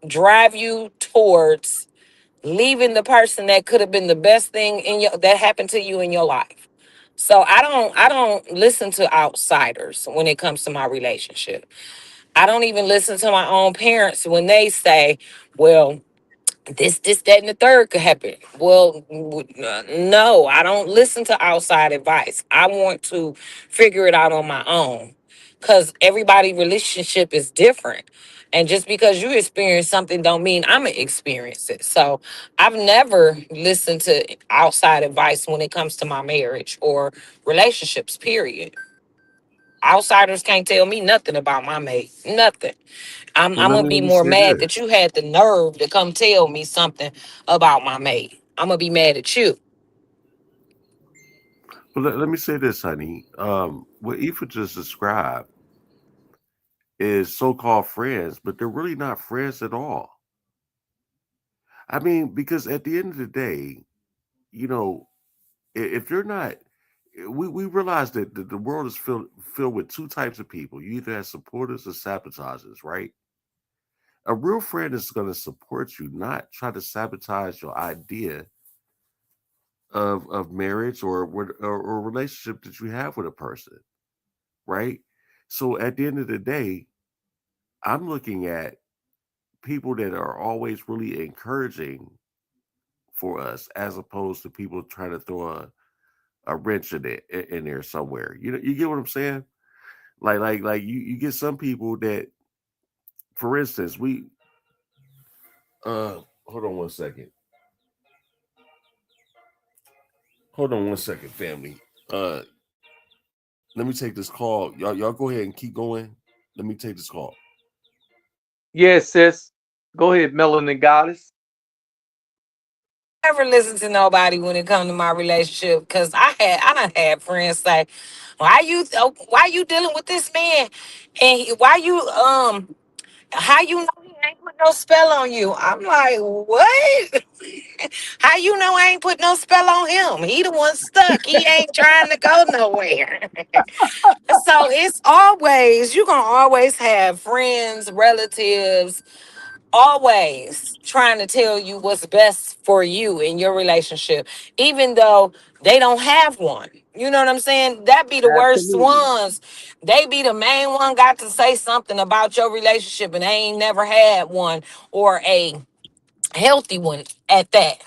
[SPEAKER 2] drive you towards leaving the person that could have been the best thing that happened to you in your life. So I don't listen to outsiders when it comes to my relationship. I don't even listen to my own parents when they say, well, this, that, and the third could happen. Well, no, I don't listen to outside advice. I want to figure it out on my own because everybody' relationship is different. And just because you experience something don't mean I'm gonna experience it. So I've never listened to outside advice when it comes to my marriage or relationships, period. Outsiders can't tell me nothing about my mate. Nothing.
[SPEAKER 1] Well,
[SPEAKER 2] I'm
[SPEAKER 1] let
[SPEAKER 2] gonna
[SPEAKER 1] me
[SPEAKER 2] be
[SPEAKER 1] let me
[SPEAKER 2] more
[SPEAKER 1] say
[SPEAKER 2] mad
[SPEAKER 1] this.
[SPEAKER 2] that you had the nerve to come tell me something about my mate. I'm gonna be mad at you.
[SPEAKER 1] Well, let me say this, honey. What Aoife just described is so-called friends, but they're really not friends at all. I mean, because at the end of the day, you know, if they're not, we realize that the world is filled with two types of people. You either have supporters or sabotagers, right? A real friend is going to support you, not try to sabotage your idea of marriage or relationship that you have with a person, right? So at the end of the day, I'm looking at people that are always really encouraging for us, as opposed to people trying to throw a wrench in there somewhere. You get what I'm saying? Like you get some people that, for instance, we hold on one second. Hold on one second, family. Uh Let me take this call. Y'all go ahead and keep going. Let me take this call.
[SPEAKER 3] Yes, sis. Go ahead, Melanin Goddess.
[SPEAKER 2] Never listen to nobody when it comes to my relationship because I done had friends say, why you dealing with this man? And why you how you know he ain't put no spell on you? I'm like, what? How you know I ain't put no spell on him? He the one stuck. He ain't trying to go nowhere. So it's always, you gonna always have friends, relatives, always trying to tell you what's best for you in your relationship, even though they don't have one. You know what I'm saying? That be the worst
[SPEAKER 3] Absolutely.
[SPEAKER 2] ones. They be the main one got to say something about your relationship and they ain't never had one or a healthy one at that.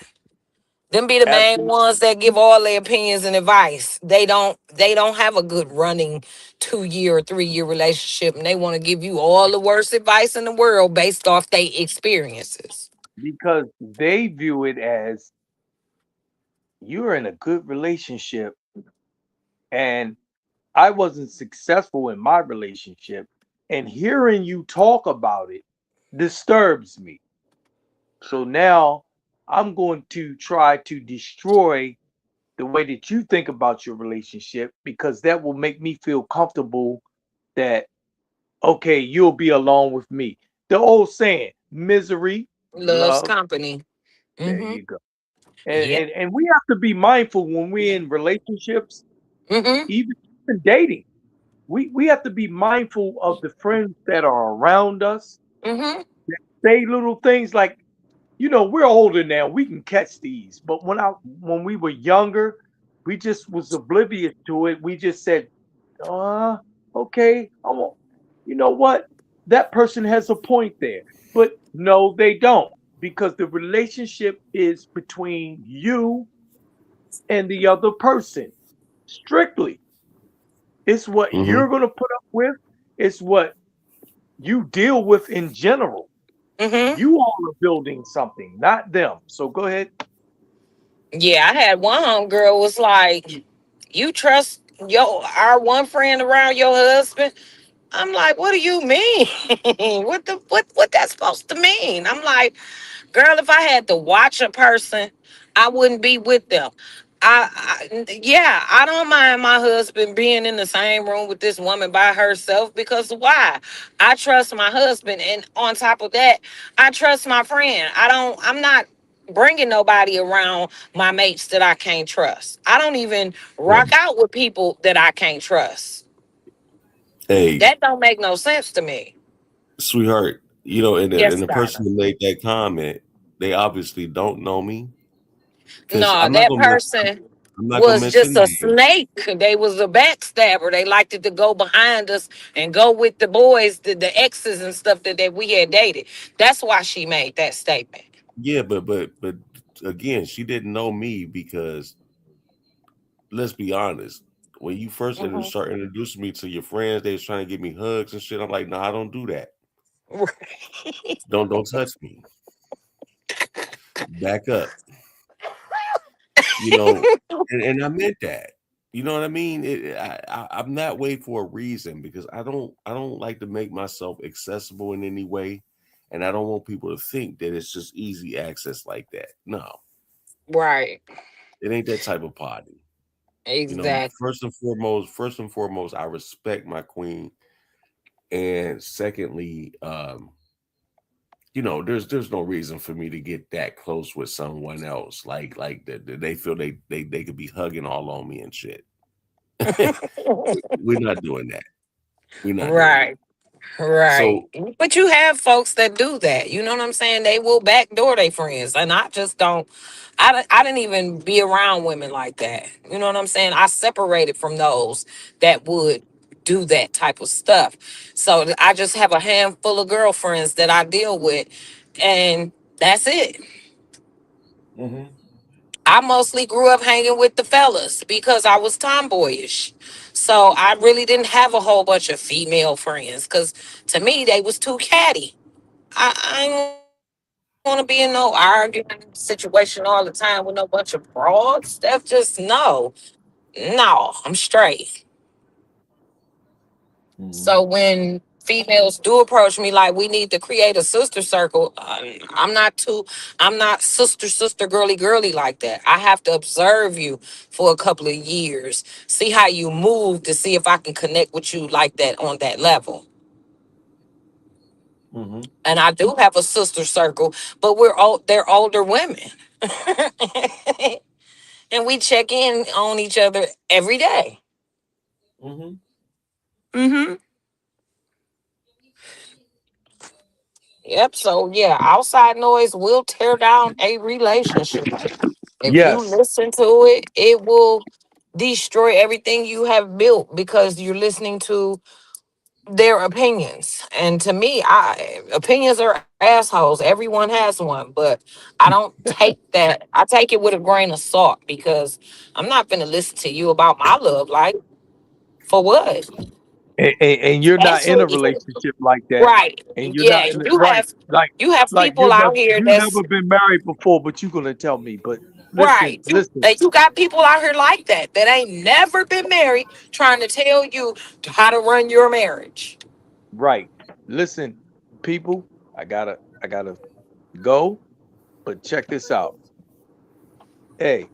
[SPEAKER 2] Them be the main
[SPEAKER 3] Absolutely.
[SPEAKER 2] ones that give all their opinions and advice. They don't have a good running 2 year or 3 year relationship and they want to give you all the worst advice in the world based off their experiences.
[SPEAKER 3] Because they view it as you're in a good relationship and I wasn't successful in my relationship, and hearing you talk about it disturbs me. So now I'm going to try to destroy the way that you think about your relationship because that will make me feel comfortable that, okay, you'll be alone with me. The old saying, misery,
[SPEAKER 2] Loves
[SPEAKER 3] love.
[SPEAKER 2] company.
[SPEAKER 3] There
[SPEAKER 2] Mm-hmm.
[SPEAKER 3] you go. And,
[SPEAKER 2] Yep.
[SPEAKER 3] and, and we have to be mindful when we're in relationships,
[SPEAKER 2] Mm-hmm.
[SPEAKER 3] even dating. We have to be mindful of the friends that are around us.
[SPEAKER 2] Mm-hmm.
[SPEAKER 3] Say little things like, we're older now. We can catch these. But when we were younger, we just was oblivious to it. We just said, uh, okay, I won't. You know what? That person has a point there. But no, they don't. Because the relationship is between you and the other person. Strictly. It's what
[SPEAKER 1] Mm-hmm.
[SPEAKER 3] you're gonna put up with. It's what you deal with in general.
[SPEAKER 2] Mm-hmm.
[SPEAKER 3] You all are building something, not them. So go ahead.
[SPEAKER 2] Yeah, I had one homegirl was like, "You trust our one friend around your husband?" I'm like, "What do you mean? What that's supposed to mean?" I'm like, "Girl, if I had to watch a person, I wouldn't be with them." Yeah, I don't mind my husband being in the same room with this woman by herself because why? I trust my husband, and on top of that, I trust my friend. I'm not bringing nobody around my mates that I can't trust. I don't even rock
[SPEAKER 1] Right.
[SPEAKER 2] out with people that I can't trust.
[SPEAKER 1] Hey,
[SPEAKER 2] That don't make no sense to me.
[SPEAKER 1] sweetheart, and
[SPEAKER 2] Yes,
[SPEAKER 1] the person
[SPEAKER 2] darling.
[SPEAKER 1] who made that comment, they obviously don't know me because
[SPEAKER 2] No, that person
[SPEAKER 1] I'm not gonna
[SPEAKER 2] was just
[SPEAKER 1] mention
[SPEAKER 2] a
[SPEAKER 1] names.
[SPEAKER 2] snake. They was a backstabber. They liked it to go behind us and go with the boys, the exes and stuff that we had dated. That's why she made that statement.
[SPEAKER 1] Yeah, but again, she didn't know me because let's be honest. When you first
[SPEAKER 2] Mhm.
[SPEAKER 1] start introducing me to your friends, they was trying to give me hugs and shit. I'm like, no, I don't do that. Don't touch me. Back up. You know, and I meant that. You know what I mean? I'm that way for a reason because I don't like to make myself accessible in any way, and I don't want people to think that it's just easy access like that. No,
[SPEAKER 2] Right.
[SPEAKER 1] it ain't that type of party.
[SPEAKER 2] Exactly.
[SPEAKER 1] First and foremost, I respect my queen, and secondly, there's no reason for me to get that close with someone else. Like that they feel they could be hugging all on me and shit. We're not doing that. We're not doing that.
[SPEAKER 2] Right. Right.
[SPEAKER 1] So
[SPEAKER 2] But you have folks that do that. You know what I'm saying? They will backdoor their friends. And I just don't, I didn't even be around women like that. You know what I'm saying? I separated from those that would do that type of stuff. So I just have a handful of girlfriends that I deal with. And that's it.
[SPEAKER 1] hmm
[SPEAKER 2] I mostly grew up hanging with the fellas because I was tomboyish. So I really didn't have a whole bunch of female friends because to me they was too catty. I ain't want to be in no arguing situation all the time with no bunch of broads. That just no, I'm straight. So
[SPEAKER 1] hmm
[SPEAKER 2] when females do approach me like we need to create a sister circle, I'm not sister girly like that. I have to observe you for a couple of years, see how you move to see if I can connect with you like that on that level.
[SPEAKER 1] hmm
[SPEAKER 2] And I do have a sister circle, but they're older women. And we check in on each other every day.
[SPEAKER 1] hmm
[SPEAKER 2] Mm-hmm. Yep. So yeah, outside noise will tear down a relationship. If you
[SPEAKER 3] Yes.
[SPEAKER 2] listen to it, it will destroy everything you have built because you're listening to their opinions. And to me, opinions are assholes. Everyone has one, but I don't take that. I take it with a grain of salt because I'm not gonna listen to you about my love life for what?
[SPEAKER 3] And you're not in a
[SPEAKER 2] Actually,
[SPEAKER 3] relationship like that,
[SPEAKER 2] right.
[SPEAKER 3] and you're not
[SPEAKER 2] Yeah,
[SPEAKER 3] right.
[SPEAKER 2] you have
[SPEAKER 3] Like
[SPEAKER 2] people out here
[SPEAKER 3] you
[SPEAKER 2] that's
[SPEAKER 3] never been married before, but you're gonna tell me. But listen,
[SPEAKER 2] right.
[SPEAKER 3] listen,
[SPEAKER 2] You got people out here like that ain't never been married trying to tell you how to run your marriage.
[SPEAKER 3] right. Listen, people, I gotta go, but check this out. Hey,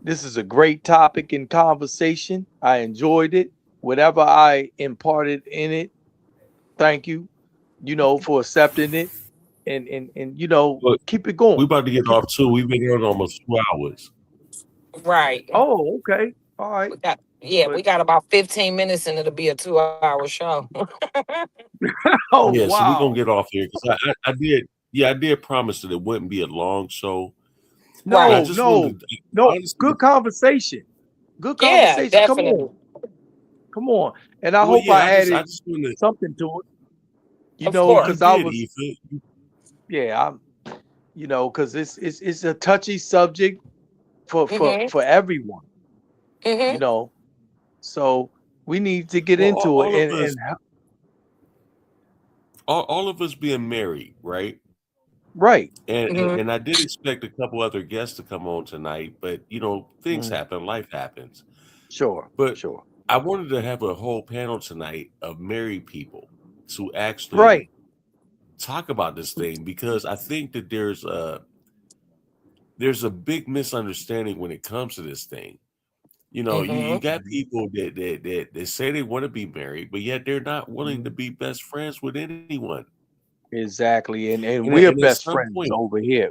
[SPEAKER 3] this is a great topic in conversation. I enjoyed it. Whatever I imparted in it, thank you, for accepting it and
[SPEAKER 1] But
[SPEAKER 3] keep it
[SPEAKER 1] we
[SPEAKER 3] going.
[SPEAKER 1] about to get
[SPEAKER 3] Keep
[SPEAKER 1] off too. We've been here almost 2 hours.
[SPEAKER 2] Right.
[SPEAKER 3] Oh, okay. All right.
[SPEAKER 2] We
[SPEAKER 3] But
[SPEAKER 2] got about 15 minutes and it'll be a 2-hour show.
[SPEAKER 3] oh
[SPEAKER 1] Yeah, so we're gonna
[SPEAKER 3] wow.
[SPEAKER 1] get off here because I did. Yeah, I did promise that it wouldn't be a long show, but I
[SPEAKER 2] Right.
[SPEAKER 3] No,
[SPEAKER 1] just
[SPEAKER 3] no,
[SPEAKER 1] wanted,
[SPEAKER 3] no.
[SPEAKER 1] honestly.
[SPEAKER 3] Good conversation. Good
[SPEAKER 2] Yeah,
[SPEAKER 3] conversation. Come on.
[SPEAKER 2] definitely.
[SPEAKER 3] Come on. And I
[SPEAKER 1] Well,
[SPEAKER 3] hope
[SPEAKER 1] yeah,
[SPEAKER 3] I
[SPEAKER 1] I
[SPEAKER 3] added
[SPEAKER 1] just wanted.
[SPEAKER 3] something to it,
[SPEAKER 2] Of
[SPEAKER 1] Well, you
[SPEAKER 3] because I
[SPEAKER 2] course.
[SPEAKER 1] did,
[SPEAKER 3] was,
[SPEAKER 1] Ethan.
[SPEAKER 3] yeah, because it's a touchy subject for for
[SPEAKER 2] Mm-hmm.
[SPEAKER 3] for everyone, you
[SPEAKER 2] Mm-hmm.
[SPEAKER 3] know. So we need to get
[SPEAKER 1] Well,
[SPEAKER 3] into it and
[SPEAKER 1] all of us being married, right?
[SPEAKER 3] right.
[SPEAKER 2] Mm-hmm.
[SPEAKER 1] And I did expect a couple other guests to come on tonight, but things
[SPEAKER 3] Mhm.
[SPEAKER 1] happen, life happens.
[SPEAKER 3] Sure,
[SPEAKER 1] But
[SPEAKER 3] sure.
[SPEAKER 1] I wanted to have a whole panel tonight of married people to
[SPEAKER 3] Right.
[SPEAKER 1] actually talk about this thing because I think that there's a big misunderstanding when it comes to this thing. You
[SPEAKER 2] Mm-hmm.
[SPEAKER 1] got people that say they want to be married, but yet they're not willing to
[SPEAKER 3] Mhm.
[SPEAKER 1] be best friends with anyone.
[SPEAKER 3] Exactly. And
[SPEAKER 1] And
[SPEAKER 3] we're
[SPEAKER 1] and at
[SPEAKER 3] best
[SPEAKER 1] some
[SPEAKER 3] friends
[SPEAKER 1] point,
[SPEAKER 3] over here.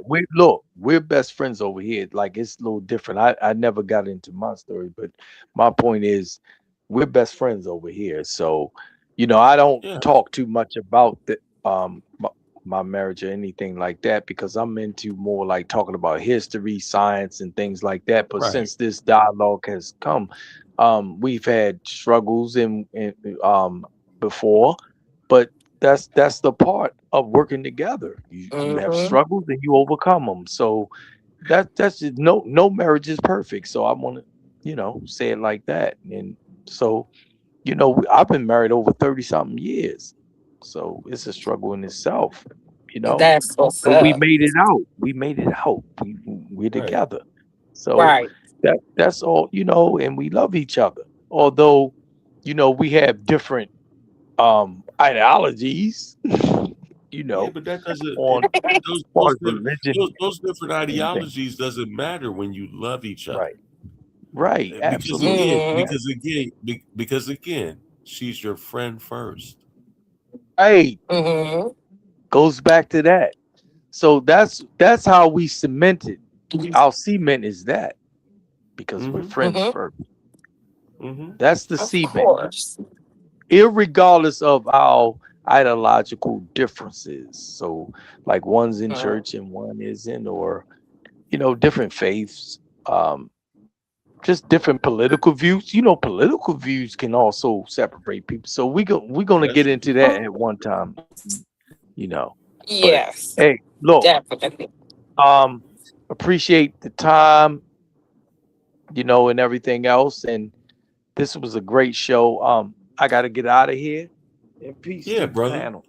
[SPEAKER 3] We're best friends over here. Like it's a little different. I never got into my story, but my point is we're best friends over here. So, I don't
[SPEAKER 1] yeah,
[SPEAKER 3] talk too much about my marriage or anything like that because I'm into more like talking about history, science, and things like that. But
[SPEAKER 1] right.
[SPEAKER 3] since this dialogue has come, we've had struggles and before, but that's the part of working together. You have
[SPEAKER 2] Mm-hmm.
[SPEAKER 3] struggles and you overcome them. So that's just, no marriage is perfect. So I want to say it like that. And so I've been married over 30 something years. So it's a struggle in itself, you know.
[SPEAKER 2] That's what's
[SPEAKER 3] But we
[SPEAKER 2] up.
[SPEAKER 3] made it out. We made it out. We're
[SPEAKER 1] Right.
[SPEAKER 3] together. So
[SPEAKER 2] Right.
[SPEAKER 3] that's all, and we love each other. Although, we have different ideologies, you
[SPEAKER 1] Yeah,
[SPEAKER 3] know,
[SPEAKER 1] but that doesn't
[SPEAKER 3] on
[SPEAKER 1] those
[SPEAKER 3] far
[SPEAKER 1] those
[SPEAKER 3] as
[SPEAKER 1] diff-
[SPEAKER 3] religion
[SPEAKER 1] those different
[SPEAKER 3] and things.
[SPEAKER 1] ideologies doesn't matter when you love each other.
[SPEAKER 3] Right. Right.
[SPEAKER 1] Because
[SPEAKER 3] Absolutely.
[SPEAKER 1] again,
[SPEAKER 2] Mm-hmm.
[SPEAKER 1] she's your friend first.
[SPEAKER 3] Right.
[SPEAKER 2] Mm-hmm.
[SPEAKER 3] Goes back to that. So that's how we cemented. Our cement is that because we're
[SPEAKER 1] Mm-hmm.
[SPEAKER 3] friends
[SPEAKER 2] Mm-hmm.
[SPEAKER 3] first.
[SPEAKER 1] Mm-hmm.
[SPEAKER 3] That's the
[SPEAKER 2] Of
[SPEAKER 3] cement,
[SPEAKER 2] course.
[SPEAKER 3] irregardless of our ideological differences. So, like one's in
[SPEAKER 2] Mm.
[SPEAKER 3] church and one isn't, or different faiths, um, just different political views. Political views can also separate people. So we're gonna
[SPEAKER 1] That's
[SPEAKER 3] get
[SPEAKER 1] true
[SPEAKER 3] into
[SPEAKER 1] too.
[SPEAKER 3] that at one time, you know. But
[SPEAKER 2] Yes,
[SPEAKER 3] hey, look,
[SPEAKER 2] definitely.
[SPEAKER 3] um, appreciate the time, and everything else. And this was a great show. I got to get out of here. And peace
[SPEAKER 1] Yeah,
[SPEAKER 3] to the
[SPEAKER 1] brother.
[SPEAKER 3] panel.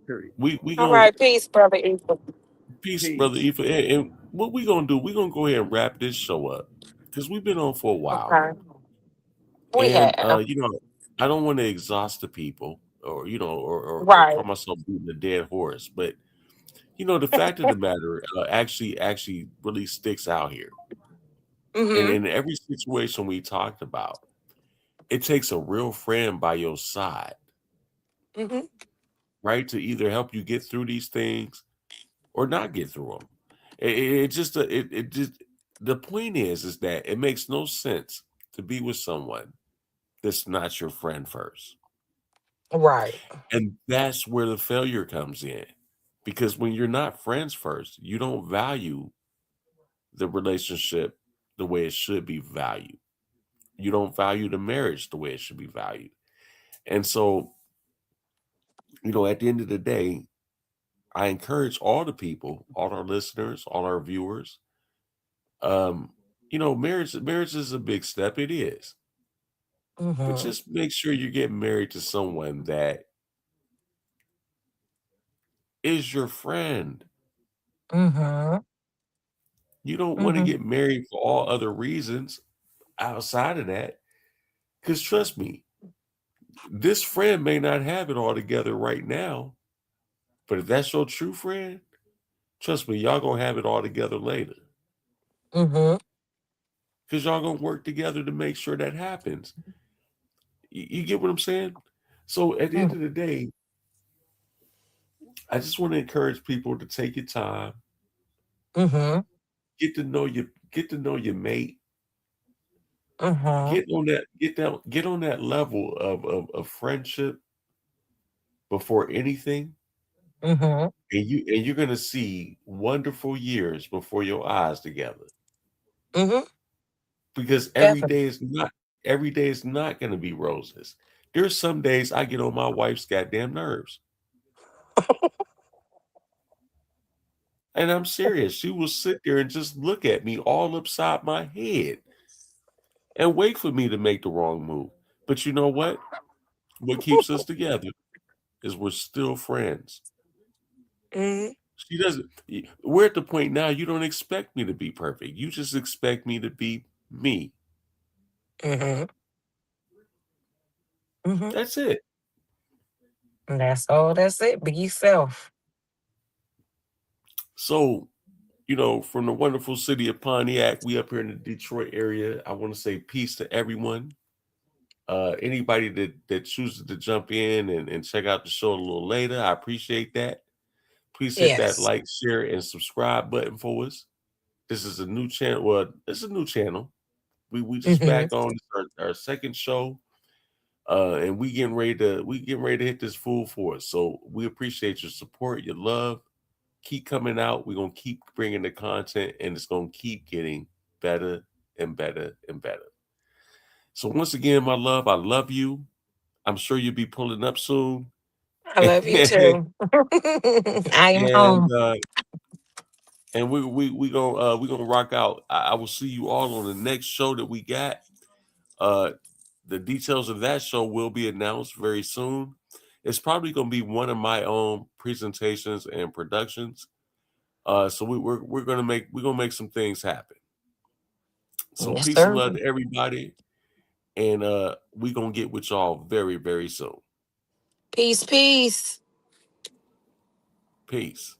[SPEAKER 3] Period.
[SPEAKER 1] We
[SPEAKER 2] All
[SPEAKER 1] gonna
[SPEAKER 2] right, peace, brother Ethan.
[SPEAKER 1] peace, brother
[SPEAKER 3] Peace.
[SPEAKER 1] Ifa. And what we gonna do? We gonna go ahead and wrap this show up because we've been on for a while,
[SPEAKER 2] Okay. We
[SPEAKER 1] and
[SPEAKER 2] have.
[SPEAKER 1] I don't want to exhaust the people, or or
[SPEAKER 2] Right.
[SPEAKER 1] call myself beating a dead horse, but the fact of the matter actually really sticks out here. And
[SPEAKER 2] Mm-hmm.
[SPEAKER 1] in every situation we talked about, it takes a real friend by your side,
[SPEAKER 2] Mm-hmm.
[SPEAKER 1] right, to either help you get through these things or not get through them. It just the point is that it makes no sense to be with someone that's not your friend first.
[SPEAKER 2] Right.
[SPEAKER 1] And that's where the failure comes in. Because when you're not friends first, you don't value the relationship the way it should be valued. You don't value the marriage the way it should be valued. And so, at the end of the day, I encourage all the people, all our listeners, all our viewers, marriage is a big step. It is. but
[SPEAKER 2] Mm-hmm.
[SPEAKER 1] just make sure you get married to someone that is your friend.
[SPEAKER 2] Mm-hmm.
[SPEAKER 1] You don't want to
[SPEAKER 2] Mm-hmm.
[SPEAKER 1] get married for all other reasons outside of that. Because trust me, this friend may not have it all together right now, but if that's your true friend, trust me, y'all gonna have it all together later.
[SPEAKER 2] Mm-hmm.
[SPEAKER 1] Because y'all gonna work together to make sure that happens. You get what I'm saying? So at the end of the day, I just want to encourage people to take your time,
[SPEAKER 2] Mm-hmm.
[SPEAKER 1] get to know your mate,
[SPEAKER 2] Mm-hmm.
[SPEAKER 1] get on that level of friendship before anything,
[SPEAKER 2] Mm-hmm.
[SPEAKER 1] and you're gonna see wonderful years before your eyes together.
[SPEAKER 2] Mm-hmm.
[SPEAKER 1] Because
[SPEAKER 2] Definitely.
[SPEAKER 1] every day is not gonna be roses. There's some days I get on my wife's goddamn nerves. And I'm serious. She will sit there and just look at me all upside my head and wait for me to make the wrong move. But you know what? What keeps us together is we're still friends.
[SPEAKER 2] Mm-hmm.
[SPEAKER 1] She doesn't. We're at the point now you don't expect me to be perfect. You just expect me to be me.
[SPEAKER 2] Mm-hmm. Mm-hmm.
[SPEAKER 1] That's it.
[SPEAKER 2] That's all. That's it. Be yourself.
[SPEAKER 1] So, from the wonderful city of Pontiac, we up here in the Detroit area. I want to say peace to everyone. Anybody that chooses to jump in and check out the show a little later, I appreciate that. Please hit that
[SPEAKER 2] Yes.
[SPEAKER 1] like, share, and subscribe button for us. This is a new channel. Well, it's a new channel. We just
[SPEAKER 2] Mm-hmm.
[SPEAKER 1] back on our second show. And we getting ready to hit this full force. So we appreciate your support, your love. Keep coming out. We're gonna keep bringing the content, and it's gonna keep getting better and better and better. So once again, my love, I love you. I'm sure you'll be pulling up soon.
[SPEAKER 2] I love you too. I am
[SPEAKER 1] and
[SPEAKER 2] home.
[SPEAKER 1] and we gonna rock out. I will see you all on the next show that we got. Uh, the details of that show will be announced very soon. It's probably gonna be one of my own presentations and productions. So we're gonna make some things happen. So
[SPEAKER 2] Yes,
[SPEAKER 1] peace and
[SPEAKER 2] sir.
[SPEAKER 1] love to everybody, and we gonna get with y'all very very soon.
[SPEAKER 2] Peace, peace.
[SPEAKER 1] Peace.